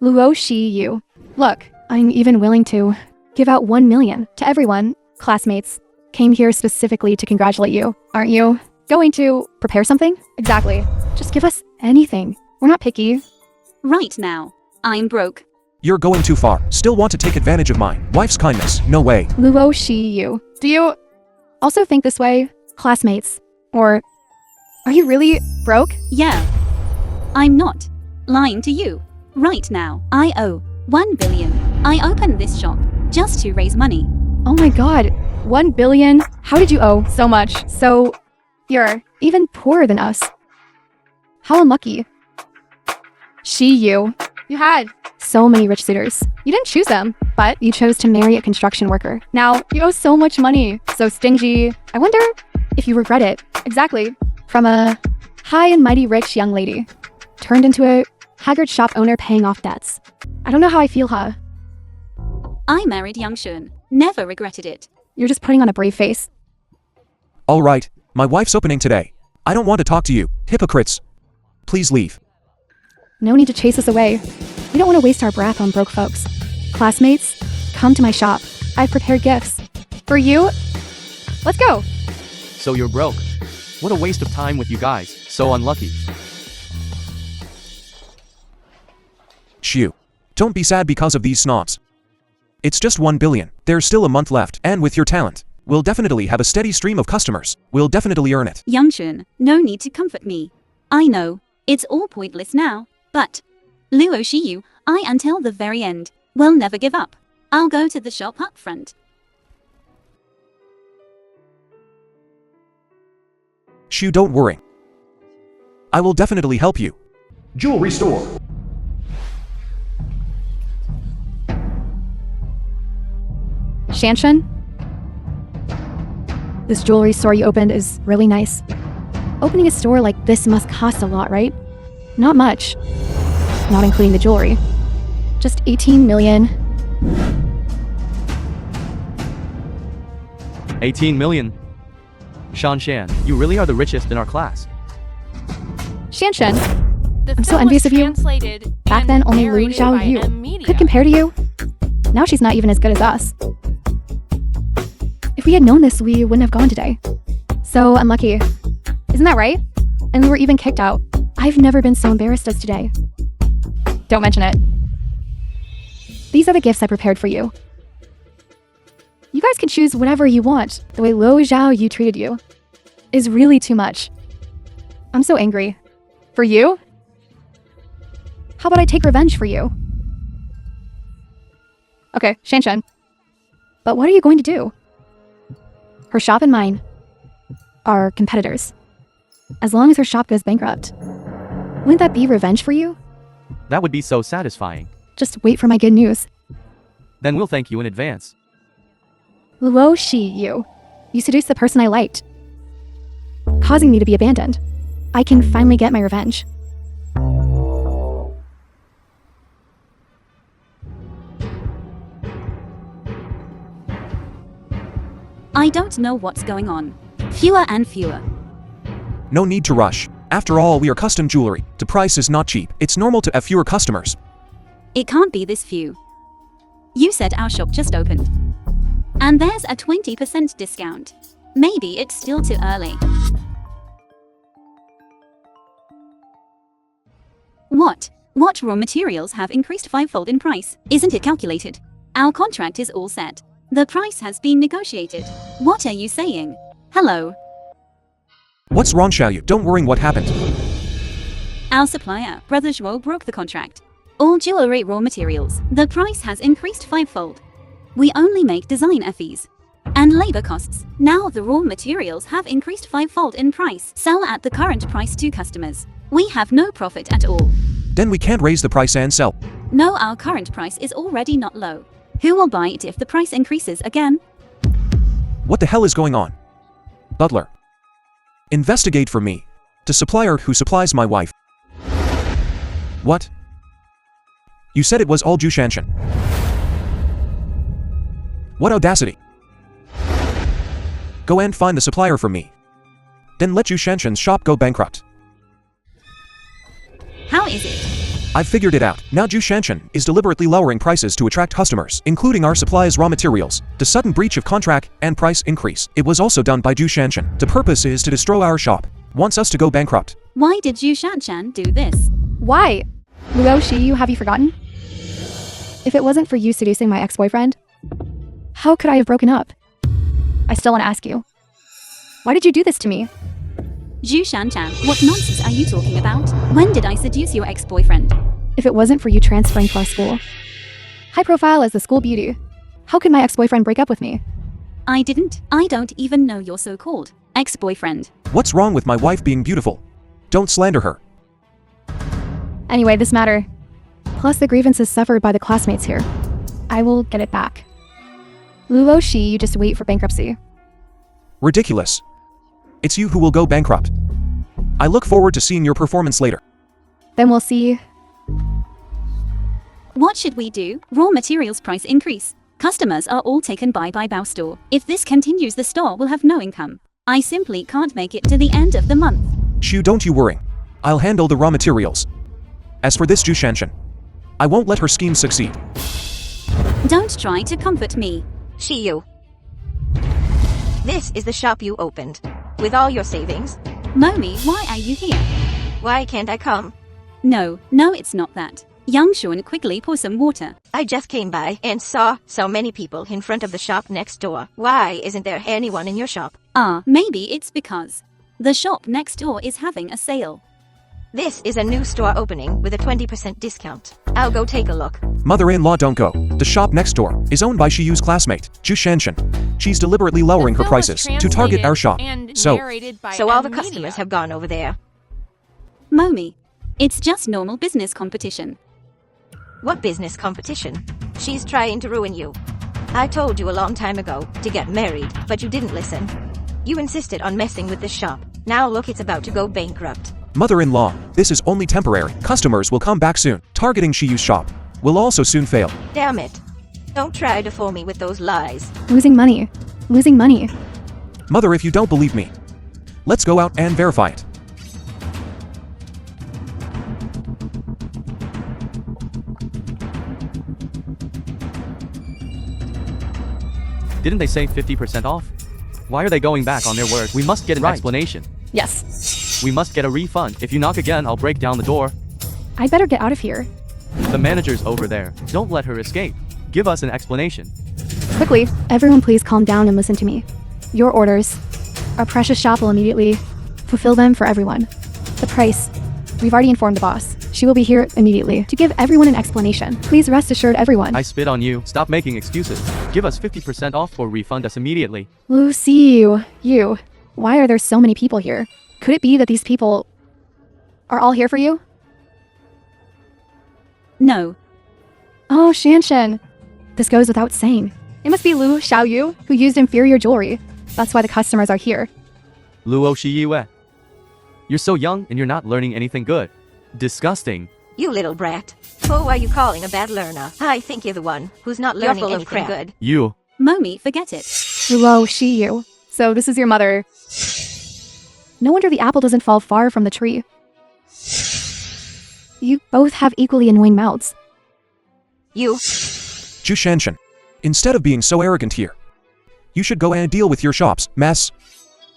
Luo Shi Yu. Look, I'm even willing to give out 1 million to everyone. classmates. Came here specifically to congratulate you. Aren't you going to prepare something? Exactly. Just give us anything. We're not picky. Right now, I'm broke. You're going too far. Still want to take advantage of my wife's kindness. No way. Luo Shi you. Do you also think this way, classmates? Or are you really broke? Yeah. I'm not lying to you. Right now, I owe 1 billion. I opened this shop just to raise money. Oh my god, 1 billion? How did you owe so much? So, you're even poorer than us. How unlucky. You had so many rich suitors. You didn't choose them, but you chose to marry a construction worker. Now, you owe so much money, so stingy. I wonder if you regret it. Exactly. From a high and mighty rich young lady, turned into a haggard shop owner paying off debts. I don't know how I feel, huh? I married Yang Shun. Never regretted it. You're just putting on a brave face. All right, my wife's opening today. I don't want to talk to you, hypocrites. Please leave. No need to chase us away. We don't want to waste our breath on broke folks. Classmates, come to my shop. I've prepared gifts. For you? Let's go. So you're broke. What a waste of time with you guys. So unlucky. Shoo. Don't be sad because of these snobs. It's just 1 billion. There's still a month left, and with your talent, we'll definitely have a steady stream of customers. We'll definitely earn it. Yang Shun, no need to comfort me. I know, it's all pointless now, but Luo Shiyu, I until the very end, will never give up. I'll go to the shop up front. Shoo, don't worry. I will definitely help you. Jewelry store. Shanshan? This jewelry store you opened is really nice. Opening a store like this must cost a lot, right? Not much. Not including the jewelry. Just 18 million. 18 million. Shan, you really are the richest in our class. Shanshan, The I'm so film envious was of you. translated back and then only Lu narrated Zhao by Yu M Media. could compare to you. Now she's not even as good as us. If we had known this, we wouldn't have gone today. So unlucky. Isn't that right? And we were even kicked out. I've never been so embarrassed as today. Don't mention it. These are the gifts I prepared for you. You guys can choose whatever you want. The way Luo Zhao Yu treated you is really too much. I'm so angry. For you? How about I take revenge for you? Okay, Shanshan. But what are you going to do? Her shop and mine are competitors. As long as her shop goes bankrupt. Wouldn't that be revenge for you? That would be so satisfying. Just wait for my good news. Then we'll thank you in advance. Luo Shi Yu. You seduced the person I liked, causing me to be abandoned. I can finally get my revenge. I don't know what's going on. Fewer and fewer. No need to rush. After all, we are custom jewelry. The price is not cheap. It's normal to have fewer customers. It can't be this few. You said our shop just opened. And there's a 20% discount. Maybe it's still too early. What? What raw materials have increased fivefold in price? Isn't it calculated? Our contract is all set. The price has been negotiated. What are you saying? Hello. What's wrong, Xiaoyu? Don't worry what happened. Our supplier, Brother Zhuo, broke the contract. All jewelry raw materials. The price has increased fivefold. We only make design fees and labor costs. Now the raw materials have increased fivefold in price. Sell at the current price to customers. We have no profit at all. Then we can't raise the price and sell. No, our current price is already not low. Who will buy it if the price increases again? What the hell is going on? Butler. Investigate for me. The supplier who supplies my wife. What? You said it was all Ju Shanshan. What audacity. Go and find the supplier for me. Then let Ju Shanshan's shop go bankrupt. How is it? I've figured it out. Now Ju Shanshan is deliberately lowering prices to attract customers, including our supplies raw materials. The sudden breach of contract and price increase. It was also done by Ju Shanshan. The purpose is to destroy our shop. Wants us to go bankrupt. Why did Zhu Shanshan do this? Why? Luo Shiyu, have you forgotten? If it wasn't for you seducing my ex-boyfriend, how could I have broken up? I still want to ask you. Why did you do this to me? Zhu Shanshan, what nonsense are you talking about? When did I seduce your ex-boyfriend? If it wasn't for you transferring to our school, high profile as the school beauty, how could my ex-boyfriend break up with me? I didn't. I don't even know your so-called ex-boyfriend. What's wrong with my wife being beautiful? Don't slander her. Anyway, this matter, plus the grievances suffered by the classmates here, I will get it back. Luo Shi, you just wait for bankruptcy. Ridiculous. It's you who will go bankrupt. I look forward to seeing your performance later. Then we'll see. What should we do? Raw materials price increase. Customers are all taken by Bao store. If this continues, the store will have no income. I simply can't make it to the end of the month. Shu, don't you worry. I'll handle the raw materials. As for this Ju Shanshan, I won't let her scheme succeed. Don't try to comfort me. Shiyu. This is the shop you opened. With all your savings. Momi, why are you here? Why can't I come? No, it's not that. Young Shun, quickly pour some water. I just came by and saw so many people in front of the shop next door. Why isn't there anyone in your shop? Maybe it's because the shop next door is having a sale. This is a new store opening with a 20% discount. I'll go take a look. Mother-in-law, don't go. The shop next door is owned by Shiyu's classmate, Ju Shanshan. She's deliberately lowering her The film was prices to target our shop. translated and So, narrated by So all the M Media. customers have gone over there. Momi, it's just normal business competition. What business competition? She's trying to ruin you. I told you a long time ago to get married, but you didn't listen. You insisted on messing with the shop. Now look, it's about to go bankrupt. mother-in-law, this is only temporary. Customers will come back soon. Targeting Shiyu's shop will also soon fail. Damn it. Don't try to fool me with those lies. Losing money. Losing money. Mother, if you don't believe me, let's go out and verify it. Didn't they say 50% off? Why are they going back on their word? We must get an explanation. Yes. We must get a refund. If you knock again, I'll break down the door. I'd better get out of here. The manager's over there. Don't let her escape. Give us an explanation. Quickly, everyone please calm down and listen to me. Your orders. Our precious shop will immediately fulfill them for everyone. The price. We've already informed the boss. She will be here immediately to give everyone an explanation. Please rest assured, everyone. I spit on you. Stop making excuses. Give us 50% off or refund us immediately. Lucy, you. Why are there so many people here? Could it be that these people are all here for you? No. Oh, Shanshan. This goes without saying. It must be Lu Xiaoyu who used inferior jewelry. That's why the customers are here. Luo Shiyue. You're so young and you're not learning anything good. Disgusting. You little brat. Who are you calling a bad learner? I think you're the one who's not learning full of anything crap. good. You. Momi, forget it. Luo Shiyu. So this is your mother. No wonder the apple doesn't fall far from the tree. You both have equally annoying mouths. You. Ju Shanshan, instead of being so arrogant here, you should go and deal with your shop's mess.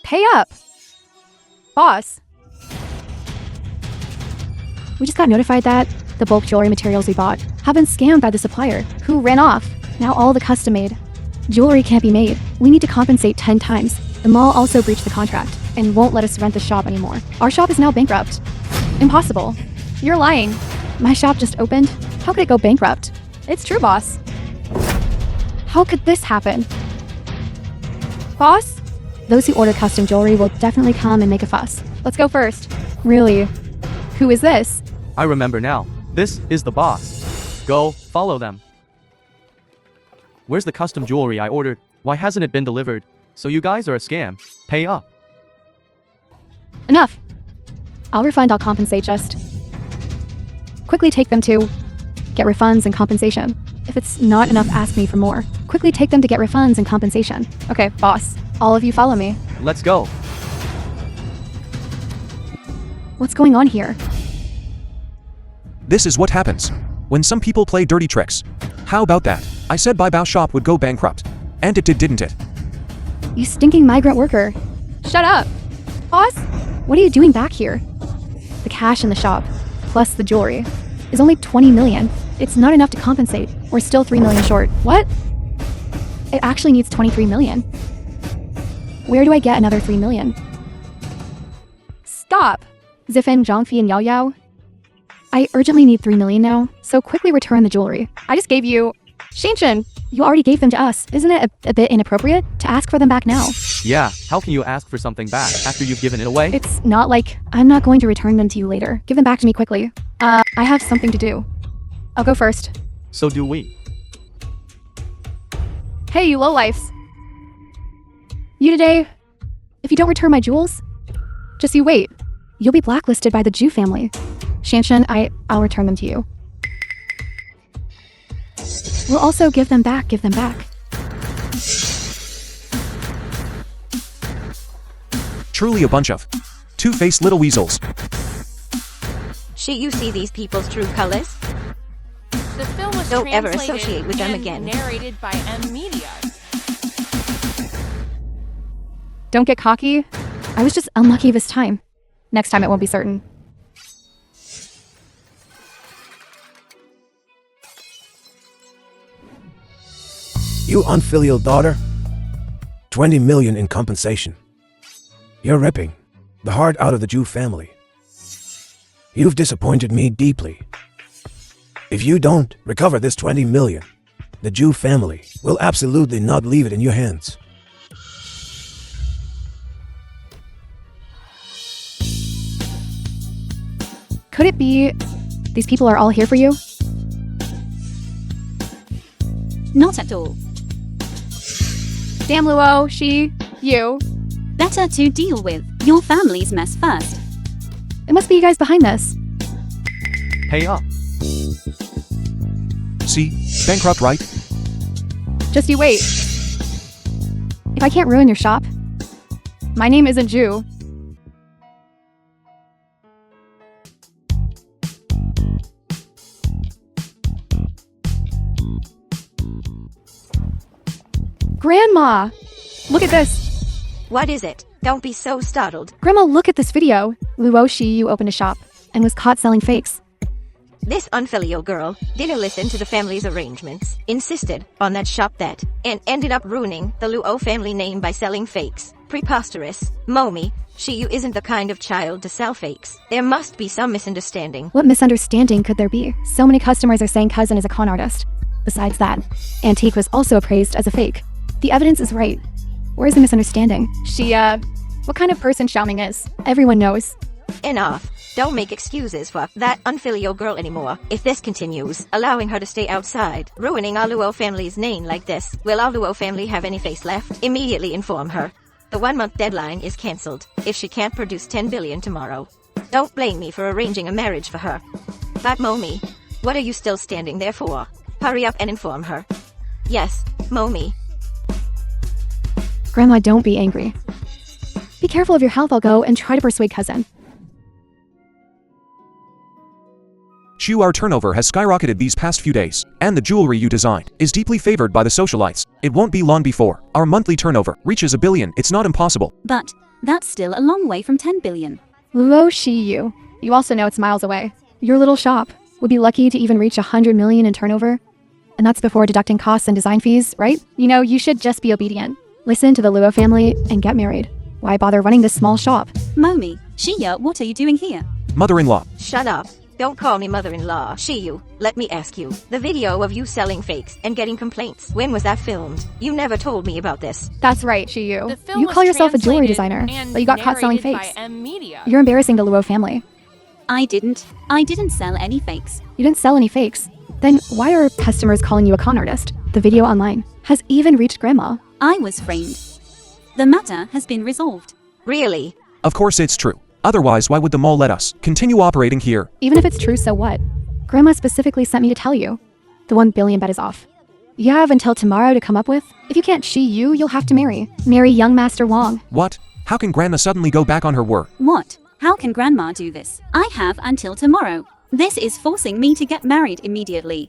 Pay up! Boss. We just got notified that the bulk jewelry materials we bought have been scammed by the supplier, who ran off. Now all the custom-made jewelry can't be made. We need to compensate 10 times. The mall also breached the contract and won't let us rent the shop anymore. Our shop is now bankrupt. Impossible. You're lying. My shop just opened. How could it go bankrupt? It's true, boss. How could this happen? Boss? Those who order custom jewelry will definitely come and make a fuss. Let's go first. Really? Who is this? I remember now. This is the boss. Go, follow them. Where's the custom jewelry I ordered? Why hasn't it been delivered? So you guys are a scam. Pay up. Enough. I'll refund, I'll compensate just. Quickly take them to get refunds and compensation. If it's not enough, ask me for more. Quickly take them to get refunds and compensation. Okay, boss. All of you follow me. Let's go. What's going on here? This is what happens when some people play dirty tricks. How about that? I said Bai Bao shop would go bankrupt. And it did, didn't it? You stinking migrant worker. Shut up. Boss, what are you doing back here? The cash in the shop, plus the jewelry, is only 20 million. It's not enough to compensate. We're still 3 million short. What? It actually needs 23 million. Where do I get another 3 million? Stop! Zifen, Zhangfi, and Yao Yao. I urgently need 3 million now, so quickly return the jewelry. I just gave you... Shinshin, you already gave them to us. Isn't it a bit inappropriate to ask for them back now? Yeah, how can you ask for something back after you've given it away? It's not like I'm not going to return them to you later. Give them back to me quickly. I have something to do. I'll go first. So do we. Hey, you lowlifes. You today, if you don't return my jewels, just you wait. You'll be blacklisted by the Jew family. Shanshan, I'll return them to you. We'll also give them back. Truly a bunch of two-faced little weasels. You see these people's true colors? The film was Don't ever translated associate with them and again. narrated by M Media. Don't get cocky. I was just unlucky this time. Next time it won't be certain. You unfilial daughter. 20 million in compensation. You're ripping the heart out of the Jew family. You've disappointed me deeply. If you don't recover this 20 million, the Jew family will absolutely not leave it in your hands. Could it be these people are all here for you? Not at all. Damn Luo, you. Better to deal with your family's mess first. It must be you guys behind this. Pay up. See? Bankrupt, right? Just you wait. If I can't ruin your shop, my name isn't Jew. Grandma! Look at this. What is it? Don't be so startled. Grandma, look at this video. Luo Shiyu opened a shop and was caught selling fakes. This unfilial girl didn't listen to the family's arrangements, insisted on that shop that, and ended up ruining the Luo family name by selling fakes. Preposterous. Momi, Shiyu isn't the kind of child to sell fakes. There must be some misunderstanding. What misunderstanding could there be? So many customers are saying Cousin is a con artist. Besides that, Antique was also appraised as a fake. The evidence is right. Where's the misunderstanding? What kind of person Xiaoming is? Everyone knows. Enough. Don't make excuses for that unfilial girl anymore. If this continues, allowing her to stay outside, ruining our Luo family's name like this, will our Luo family have any face left? Immediately inform her. The 1-month deadline is cancelled if she can't produce 10 billion tomorrow. Don't blame me for arranging a marriage for her. But Momi, what are you still standing there for? Hurry up and inform her. Yes, Momi. Grandma, don't be angry. Be careful of your health. I'll go and try to persuade Cousin. Shu, our turnover has skyrocketed these past few days, and the jewelry you designed is deeply favored by the socialites. It won't be long before our monthly turnover reaches 1 billion. It's not impossible. But that's still a long way from 10 billion. Luo Shiyu. You also know it's miles away. Your little shop would be lucky to even reach 100 million in turnover. And that's before deducting costs and design fees, right? You know, you should just be obedient. Listen to the Luo family and get married. Why bother running this small shop? Momi, Shia, what are you doing here? Mother-in-law. Shut up. Don't call me mother-in-law. Shiyu, let me ask you. The video of you selling fakes and getting complaints, when was that filmed? You never told me about this. That's right, Shiyu. The film You was call yourself a jewelry translated designer, and but you got caught selling narrated fakes. by M Media. You're embarrassing the Luo family. I didn't sell any fakes. You didn't sell any fakes. Then why are customers calling you a con artist? The video online has even reached Grandma. I was framed. The matter has been resolved. Really? Of course it's true. Otherwise, why would the mall let us continue operating here? Even if it's true, so what? Grandma specifically sent me to tell you. The 1 billion bet is off. You have until tomorrow to come up with. If you can't Shiyu, you'll have to marry. Marry young Master Wang. What? How can Grandma suddenly go back on her word? What? How can Grandma do this? I have until tomorrow. This is forcing me to get married immediately.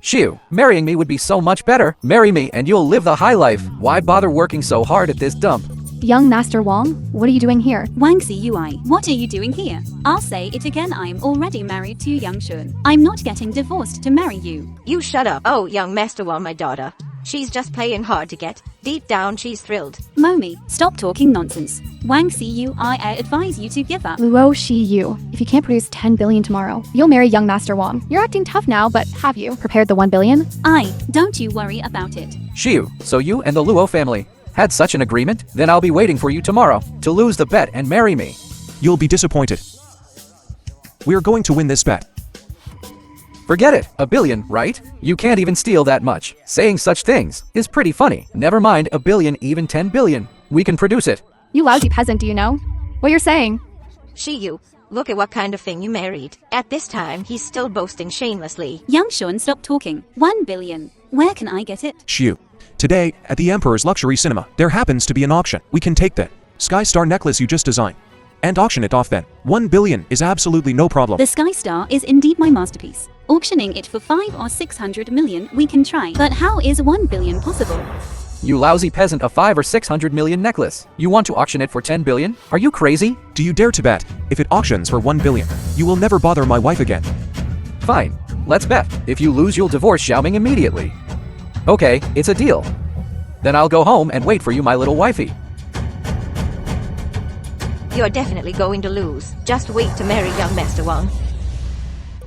Xiu, marrying me would be so much better. Marry me and you'll live the high life. Why bother working so hard at this dump? Young Master Wang, what are you doing here? Wangxi UI, what are you doing here? I'll say it again, I'm already married to Yang Shun. I'm not getting divorced to marry you. You shut up. Oh, young Master Wall, my daughter. She's just playing hard to get. Deep down, she's thrilled. Momi, stop talking nonsense. Wangxi UI, I advise you to give up. Luo Shi Yu, if you can't produce 10 billion tomorrow, you'll marry young Master Wang. You're acting tough now, but have you prepared the 1 billion? Don't you worry about it. Xiu, so you and the Luo family had such an agreement? Then I'll be waiting for you tomorrow to lose the bet and marry me. You'll be disappointed. We're going to win this bet. Forget it, 1 billion, right? You can't even steal that much. Saying such things is pretty funny. Never mind 1 billion, even 10 billion. We can produce it. You lousy peasant, do you know what you're saying? You, look at what kind of thing you married. At this time, he's still boasting shamelessly. Yang Shun, stop talking. 1 billion. Where can I get it? Xiu. Today, at the Emperor's Luxury Cinema, there happens to be an auction. We can take that Sky Star necklace you just designed and auction it off then. 1 billion is absolutely no problem. The Sky Star is indeed my masterpiece. Auctioning it for 5 or 600 million, we can try. But how is 1 billion possible? You lousy peasant, a 5 or 600 million necklace. You want to auction it for 10 billion? Are you crazy? Do you dare to bet? If it auctions for 1 billion, you will never bother my wife again. Fine, let's bet. If you lose, you'll divorce Xiaoming immediately. Okay, it's a deal. Then I'll go home and wait for you, my little wifey. You're definitely going to lose. Just wait to marry young Master Wang.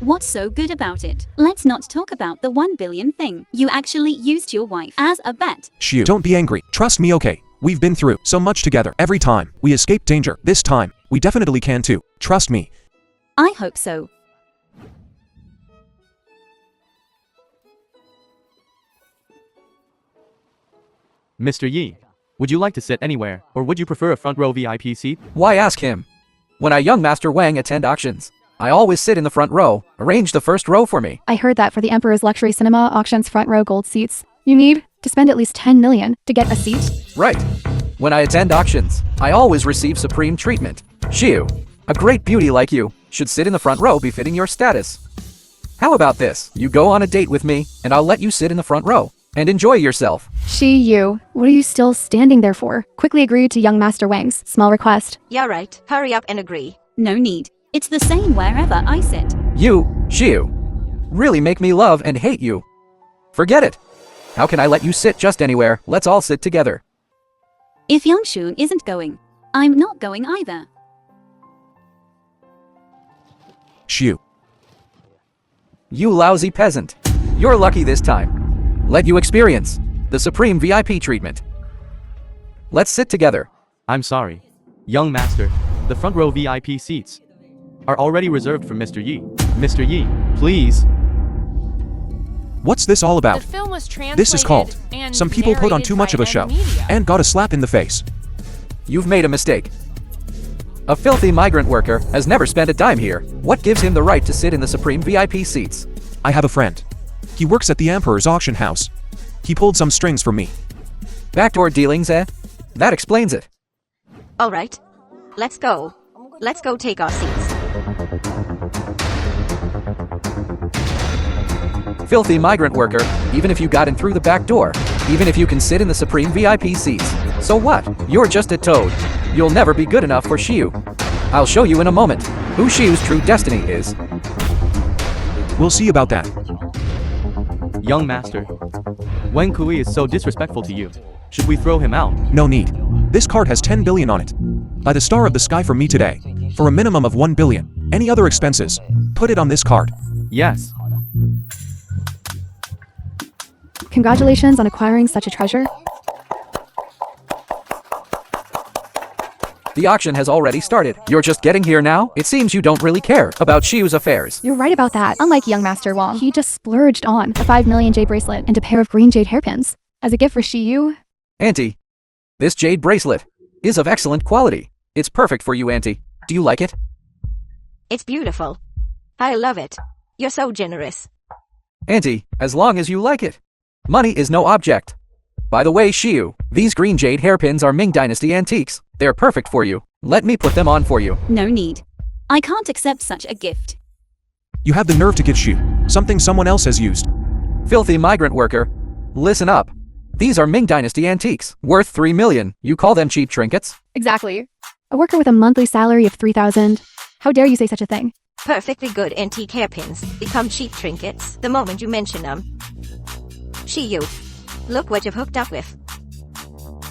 What's so good about it? Let's not talk about the 1 billion thing. You actually used your wife as a bet. Xiu, don't be angry. Trust me, okay? We've been through so much together. Every time we escaped danger. This time, we definitely can too. Trust me. I hope so. Mr. Yi, would you like to sit anywhere, or would you prefer a front row VIP seat? Why ask him? When I young Master Wang attend auctions, I always sit in the front row. Arrange the first row for me. I heard that for the Emperor's Luxury Cinema auctions front row gold seats, you need to spend at least 10 million to get a seat. Right. When I attend auctions, I always receive supreme treatment. Xiu, a great beauty like you should sit in the front row befitting your status. How about this? You go on a date with me, and I'll let you sit in the front row and enjoy yourself. Shi Yu, what are you still standing there for? Quickly agree to young Master Wang's small request. Yeah, right. Hurry up and agree. No need. It's the same wherever I sit. You, Xiu, really make me love and hate you. Forget it. How can I let you sit just anywhere? Let's all sit together. If Yang Shun isn't going, I'm not going either. Xiu. You lousy peasant. You're lucky this time. Let you experience the supreme VIP treatment. Let's sit together. I'm sorry. Young master, the front row VIP seats are already reserved for Mr. Yi. Mr. Yi, please. What's this all about? The film was translated This is called and some people put on too much of a show narrated by N Media. and got a slap in the face. You've made a mistake. A filthy migrant worker has never spent a dime here. What gives him the right to sit in the supreme VIP seats? I have a friend. He works at the Emperor's auction house. He pulled some strings for me. Backdoor dealings, eh? That explains it. All right. Let's go. Let's go take our seats. Filthy migrant worker, even if you got in through the back door, even if you can sit in the supreme VIP seats. So what? You're just a toad. You'll never be good enough for Xiu. I'll show you in a moment who Xiu's true destiny is. We'll see about that. Young master, Wen Kui is so disrespectful to you. Should we throw him out? No need. This card has 10 billion on it. By the star of the sky for me today. For a minimum of 1 billion. Any other expenses? Put it on this card. Yes. Congratulations on acquiring such a treasure. The auction has already started. You're just getting here now? It seems you don't really care about Xiu's affairs. You're right about that. Unlike young Master Wang, he just splurged on a 5 million jade bracelet and a pair of green jade hairpins. As a gift for Shi Yu. Auntie, this jade bracelet is of excellent quality. It's perfect for you, Auntie. Do you like it? It's beautiful. I love it. You're so generous. Auntie, as long as you like it. Money is no object. By the way, Xiu, these green jade hairpins are Ming Dynasty antiques. They're perfect for you. Let me put them on for you. No need. I can't accept such a gift. You have the nerve to give Shu something someone else has used. Filthy migrant worker. Listen up. These are Ming Dynasty antiques, worth 3 million. You call them cheap trinkets? Exactly. A worker with a monthly salary of 3,000. How dare you say such a thing? Perfectly good antique hairpins become cheap trinkets the moment you mention them. You. Look what you've hooked up with.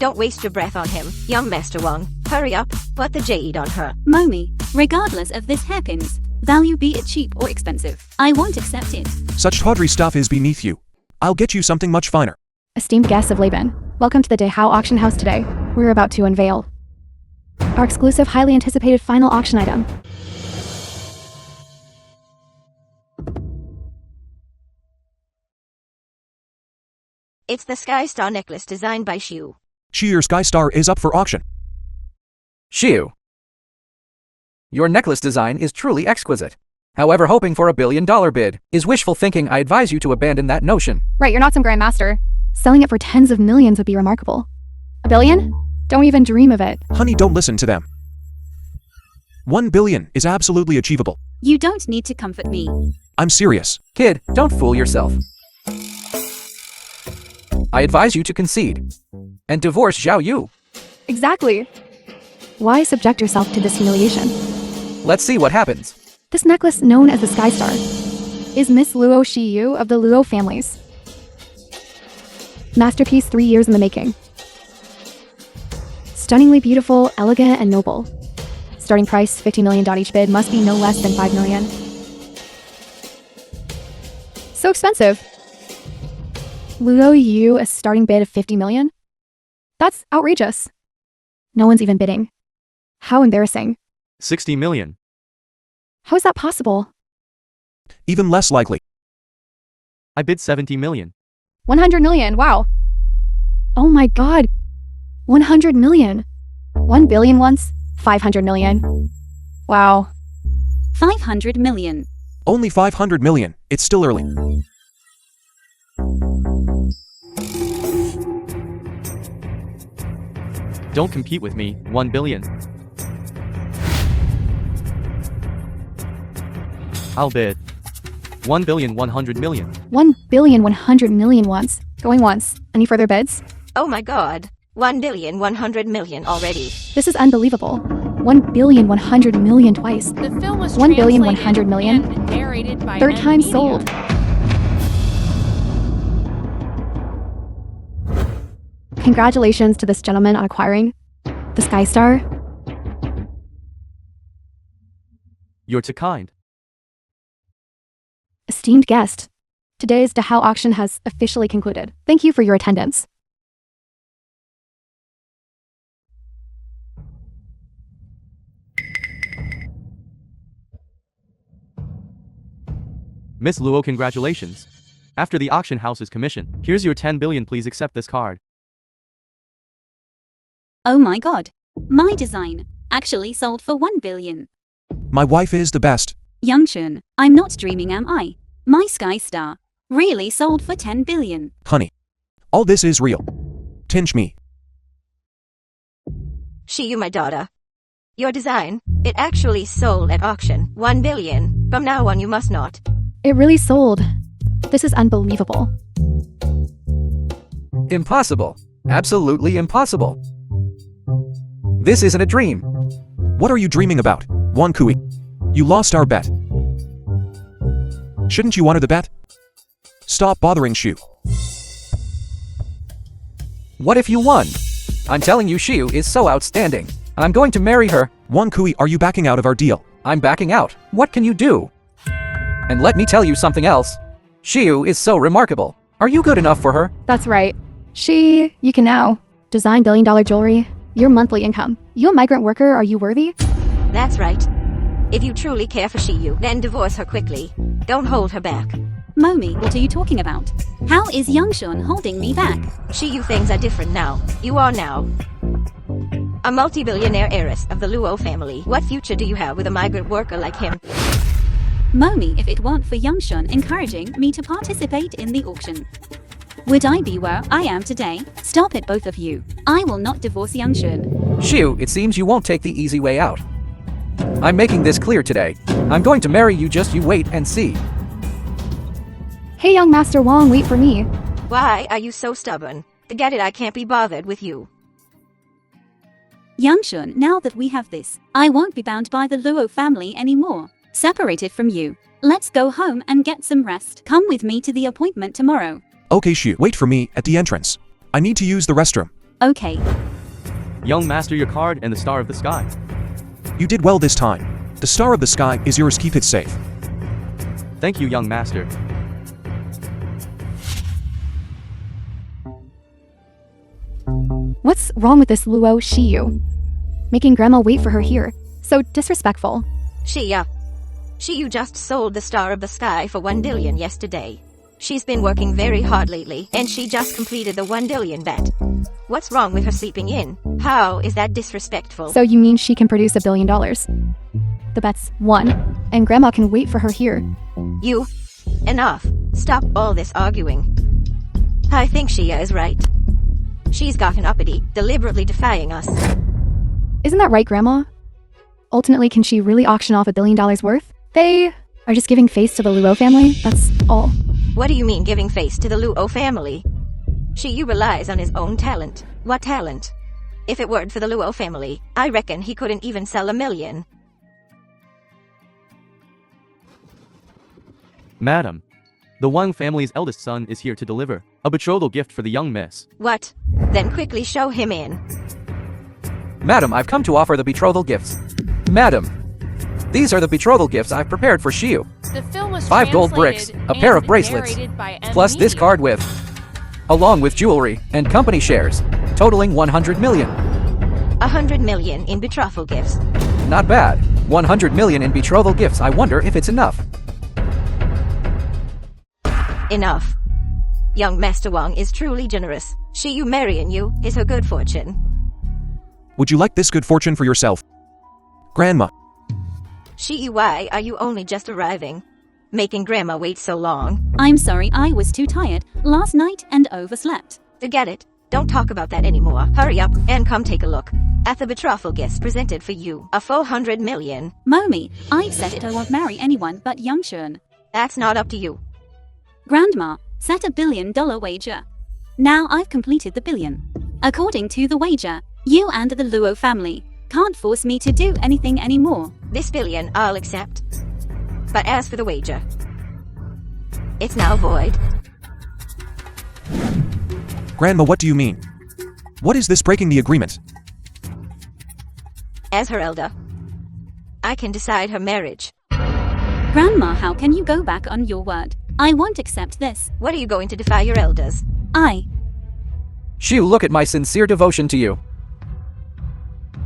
Don't waste your breath on him, young Master Wang. Hurry up, put the jade on her. Momi, regardless of this hairpin's value, be it cheap or expensive, I won't accept it. Such tawdry stuff is beneath you. I'll get you something much finer. Esteemed guests of Laban, welcome to the Dehao auction house today. We're about to unveil our exclusive, highly anticipated final auction item. It's the Sky Star necklace designed by Shu. Shu, your Sky Star is up for auction. Shu. Your necklace design is truly exquisite. However, hoping for $1 billion bid is wishful thinking. I advise you to abandon that notion. Right, you're not some grandmaster. Selling it for tens of millions would be remarkable. $1 billion? Don't even dream of it. Honey, don't listen to them. 1 billion is absolutely achievable. You don't need to comfort me. I'm serious. Kid, don't fool yourself. I advise you to concede and divorce Zhao Yu. Exactly. Why subject yourself to this humiliation? Let's see what happens. This necklace, known as the Sky Star, is Miss Luo Shiyu of the Luo families. Masterpiece 3 years in the making. Stunningly beautiful, elegant, and noble. Starting price $50 million. Each bid must be no less than $5 million. So expensive. Luo Yu, a starting bid of $50 million? That's outrageous. No one's even bidding. How embarrassing. 60 million. How is that possible? Even less likely. I bid 70 million. 100 million, wow. Oh my god. 100 million. 1 billion once, 500 million. Wow. 500 million. Only 500 million. It's still early. Don't compete with me, 1 billion. I'll bid 1 billion 100 million. 1 billion 100 million once. Going once. Any further bids? Oh my god. 1 billion 100 million already. This is unbelievable. 1 billion 100 million twice. The film was 1 billion translated 100 million. and narrated by Third N time Media. sold. Congratulations to this gentleman on acquiring the Sky Star. You're too kind. Esteemed guest, today's Dehao auction has officially concluded. Thank you for your attendance. Miss Luo, congratulations. After the auction house's commission, here's your 10 billion. Please accept this card. Oh my god. My design actually sold for 1 billion. My wife is the best. Youngshun, I'm not dreaming, am I? My Sky Star really sold for 10 billion. Honey. All this is real. Tinge me. You, my daughter. Your design, it actually sold at auction. 1 billion. From now on you must not. It really sold. This is unbelievable. Impossible. Absolutely impossible. This isn't a dream. What are you dreaming about, Wan Kui? You lost our bet. Shouldn't you honor the bet? Stop bothering Shu. What if you won? I'm telling you, Shiu is so outstanding. I'm going to marry her. Wan Kui, are you backing out of our deal? I'm backing out. What can you do? And let me tell you something else. Shiu is so remarkable. Are you good enough for her? That's right. You can now design billion-dollar jewelry. Your monthly income. You a migrant worker, are you worthy? That's right. If you truly care for Shiyu, then divorce her quickly. Don't hold her back. Momi, what are you talking about? How is Youngshun holding me back? Shiyu, things are different now. You are now a multi-billionaire heiress of the Luo family. What future do you have with a migrant worker like him? Momi, if it weren't for Youngshun encouraging me to participate in the auction, would I be where I am today? Stop it, both of you. I will not divorce Youngshun. Shiu, it seems you won't take the easy way out. I'm making this clear today. I'm going to marry you, just you wait and see. Hey, young Master Wong, wait for me. Why are you so stubborn? Forget it, I can't be bothered with you. Youngshun, now that we have this, I won't be bound by the Luo family anymore. Separated from you. Let's go home and get some rest. Come with me to the appointment tomorrow. Okay, Xiu, wait for me at the entrance. I need to use the restroom. Okay. Young master, your card and the star of the sky. You did well this time. The star of the sky is yours, keep it safe. Thank you, young master. What's wrong with this Luo Shiyu? Making Grandma wait for her here. So disrespectful. You just sold the star of the sky for 1 billion yesterday. She's been working very hard lately, and she just completed the 1 billion bet. What's wrong with her sleeping in? How is that disrespectful? So you mean she can produce $1 billion? The bet's won, and Grandma can wait for her here. Enough. Stop all this arguing. I think Shia is right. She's gotten uppity, deliberately defying us. Isn't that right, Grandma? Ultimately, can she really auction off $1 billion worth? They are just giving face to the Luo family, that's all. What do you mean giving face to the Luo family? Shiyu relies on his own talent. What talent? If it weren't for the Luo family, I reckon he couldn't even sell 1 million. Madam, the Wang family's eldest son is here to deliver a betrothal gift for the young miss. What? Then quickly show him in. Madam, I've come to offer the betrothal gifts. Madam, these are the betrothal gifts I've prepared for Shiyu. The film was 5 gold bricks, translated a pair of and bracelets, narrated by M plus this Media. card along with jewelry and company shares, totaling 100 million. 100 million in betrothal gifts. Not bad. 100 million in betrothal gifts. I wonder if it's enough. Enough. Young Master Wang is truly generous. Shiyu marrying you is her good fortune. Would you like this good fortune for yourself? Grandma. Shiyu, why are you only just arriving? Making Grandma wait so long. I'm sorry, I was too tired last night and overslept. Forget it. Don't talk about that anymore. Hurry up and come take a look at the betrothal gifts presented for you. A 400 million. Mommy, I've said it, I won't marry anyone but Youngshun. That's not up to you. Grandma, set $1 billion wager. Now I've completed the billion. According to the wager, you and the Luo family can't force me to do anything anymore. This billion I'll accept. But as for the wager, it's now void. Grandma, what do you mean? What is this breaking the agreement? As her elder, I can decide her marriage. Grandma, how can you go back on your word? I won't accept this. What are you going to defy your elders? Shiyu, look at my sincere devotion to you.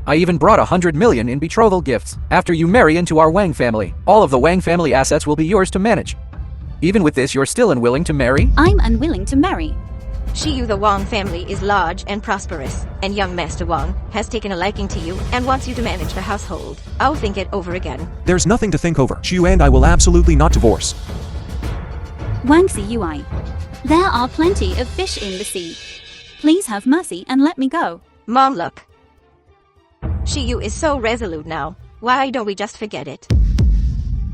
I even brought 100 million in betrothal gifts. After you marry into our Wang family, all of the Wang family assets will be yours to manage. Even with this, you're still unwilling to marry? I'm unwilling to marry. Shiyu, the Wang family is large and prosperous, and young Master Wang has taken a liking to you and wants you to manage the household. I'll think it over again. There's nothing to think over. Xiu and I will absolutely not divorce. Wangxi Ui. There are plenty of fish in the sea. Please have mercy and let me go. Mom, look. Shiyu is so resolute now. Why don't we just forget it?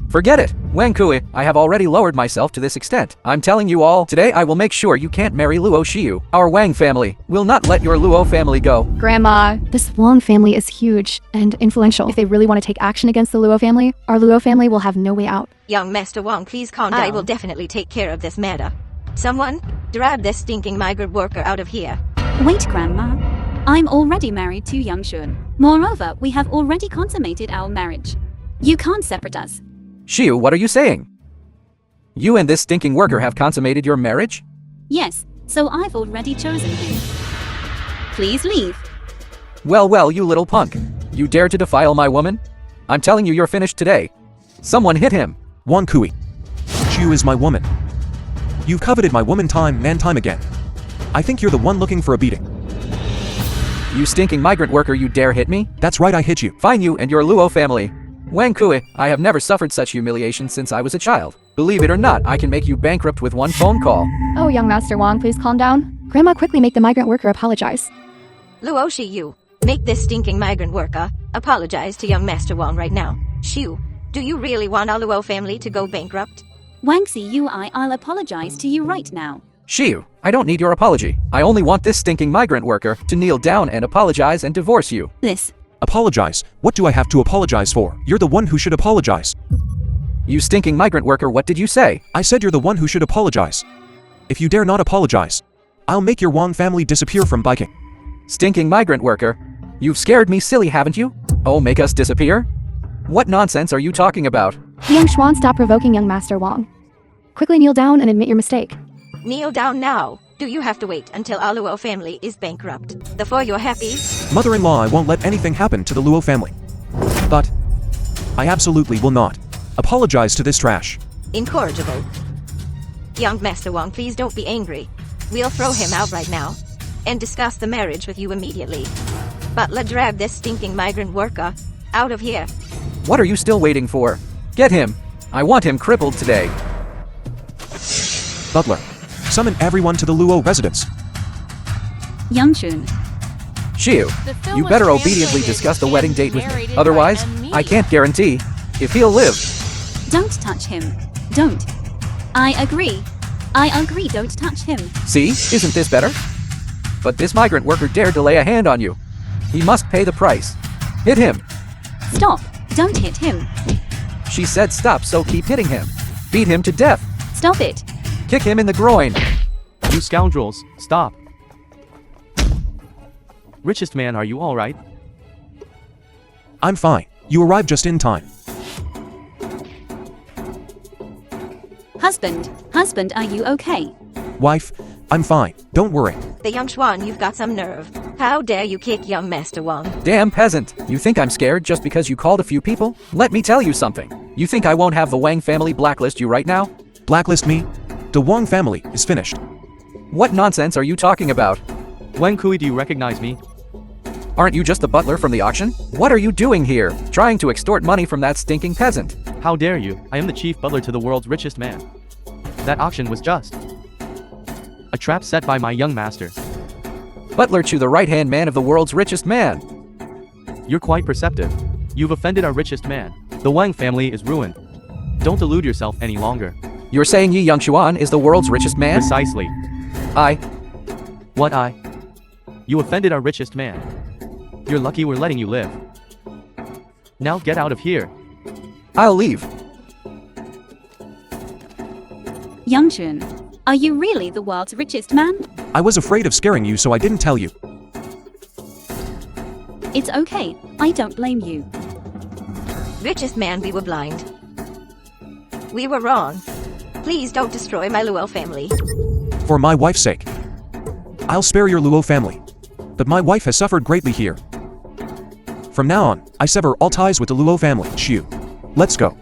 Forget it. Wang Kui, I have already lowered myself to this extent. I'm telling you all, today I will make sure you can't marry Luo Shiyu. Our Wang family will not let your Luo family go. Grandma, this Wang family is huge and influential. If they really want to take action against the Luo family, our Luo family will have no way out. Young Master Wang, please calm down. I will definitely take care of this matter. Someone, drive this stinking migrant worker out of here. Wait, Grandma. I'm already married to Youngshun. Moreover, we have already consummated our marriage. You can't separate us. Shiyu, what are you saying? You and this stinking worker have consummated your marriage? Yes, so I've already chosen him. Please leave. Well, you little punk. You dare to defile my woman? I'm telling you, you're finished today. Someone hit him. Wang Kui. Xiu is my woman. You've coveted my woman time and time again. I think you're the one looking for a beating. You stinking migrant worker, you dare hit me? That's right, I hit you. Fine, you and your Luo family. Wang Kui, I have never suffered such humiliation since I was a child. Believe it or not, I can make you bankrupt with one phone call. Oh, young Master Wang, please calm down. Grandma, quickly make the migrant worker apologize. Luo Shiyu, make this stinking migrant worker Apologize to young Master Wang right now. Shoo, do you really want our Luo family to go bankrupt? Wangxi UI, I'll apologize to you right now. Shiu, I don't need your apology. I only want this stinking migrant worker to kneel down and apologize and divorce you. This. Apologize? What do I have to apologize for? You're the one who should apologize. You stinking migrant worker, what did you say? I said you're the one who should apologize. If you dare not apologize, I'll make your Wang family disappear from Biking. Stinking migrant worker. You've scared me silly, haven't you? Oh, make us disappear? What nonsense are you talking about? The young Xuan, stop provoking young Master Wang. Quickly kneel down and admit your mistake. Kneel down now. Do you have to wait until our Luo family is bankrupt before you're happy? Mother-in-law, I won't let anything happen to the Luo family. But I absolutely will not apologize to this trash. Incorrigible. Young Master Wang, please don't be angry. We'll throw him out right now and discuss the marriage with you immediately. Butler, drag this stinking migrant worker out of here. What are you still waiting for? Get him. I want him crippled today. Butler, summon everyone to the Luo residence. Yangchun. Shiu, The film you was better obediently translated discuss the and wedding date with me. narrated Otherwise, by N I can't guarantee if he'll live. Don't touch him. Don't. I agree. I agree, don't touch him. See, isn't this better? But this migrant worker dared to lay a hand on you. He must pay the price. Hit him. Stop. Don't hit him. She said stop, so keep hitting him. Beat him to death. Stop it. Kick him in the groin. You scoundrels, stop. Richest man, are you alright? I'm fine. You arrived just in time. Husband, are you okay? Wife, I'm fine. Don't worry. The young Xuan, you've got some nerve. How dare you kick young Master Wang? Damn peasant. You think I'm scared just because you called a few people? Let me tell you something. You think I won't have the Wang family blacklist you right now? Blacklist me? The Wang family is finished. What nonsense are you talking about? Wen Kui, do you recognize me? Aren't you just the butler from the auction? What are you doing here? Trying to extort money from that stinking peasant. How dare you? I am the chief butler to the world's richest man. That auction was just a trap set by my young master. Butler to the right-hand man of the world's richest man. You're quite perceptive. You've offended our richest man. The Wang family is ruined. Don't delude yourself any longer. You're saying Yi Youngshuan is the world's richest man? Precisely. What I? You offended our richest man. You're lucky we're letting you live. Now get out of here. I'll leave. Yangchun, are you really the world's richest man? I was afraid of scaring you, so I didn't tell you. It's okay. I don't blame you. Richest man, we were blind. We were wrong. Please don't destroy my Luo family. For my wife's sake. I'll spare your Luo family. But my wife has suffered greatly here. From now on, I sever all ties with the Luo family. Shoo. Let's go.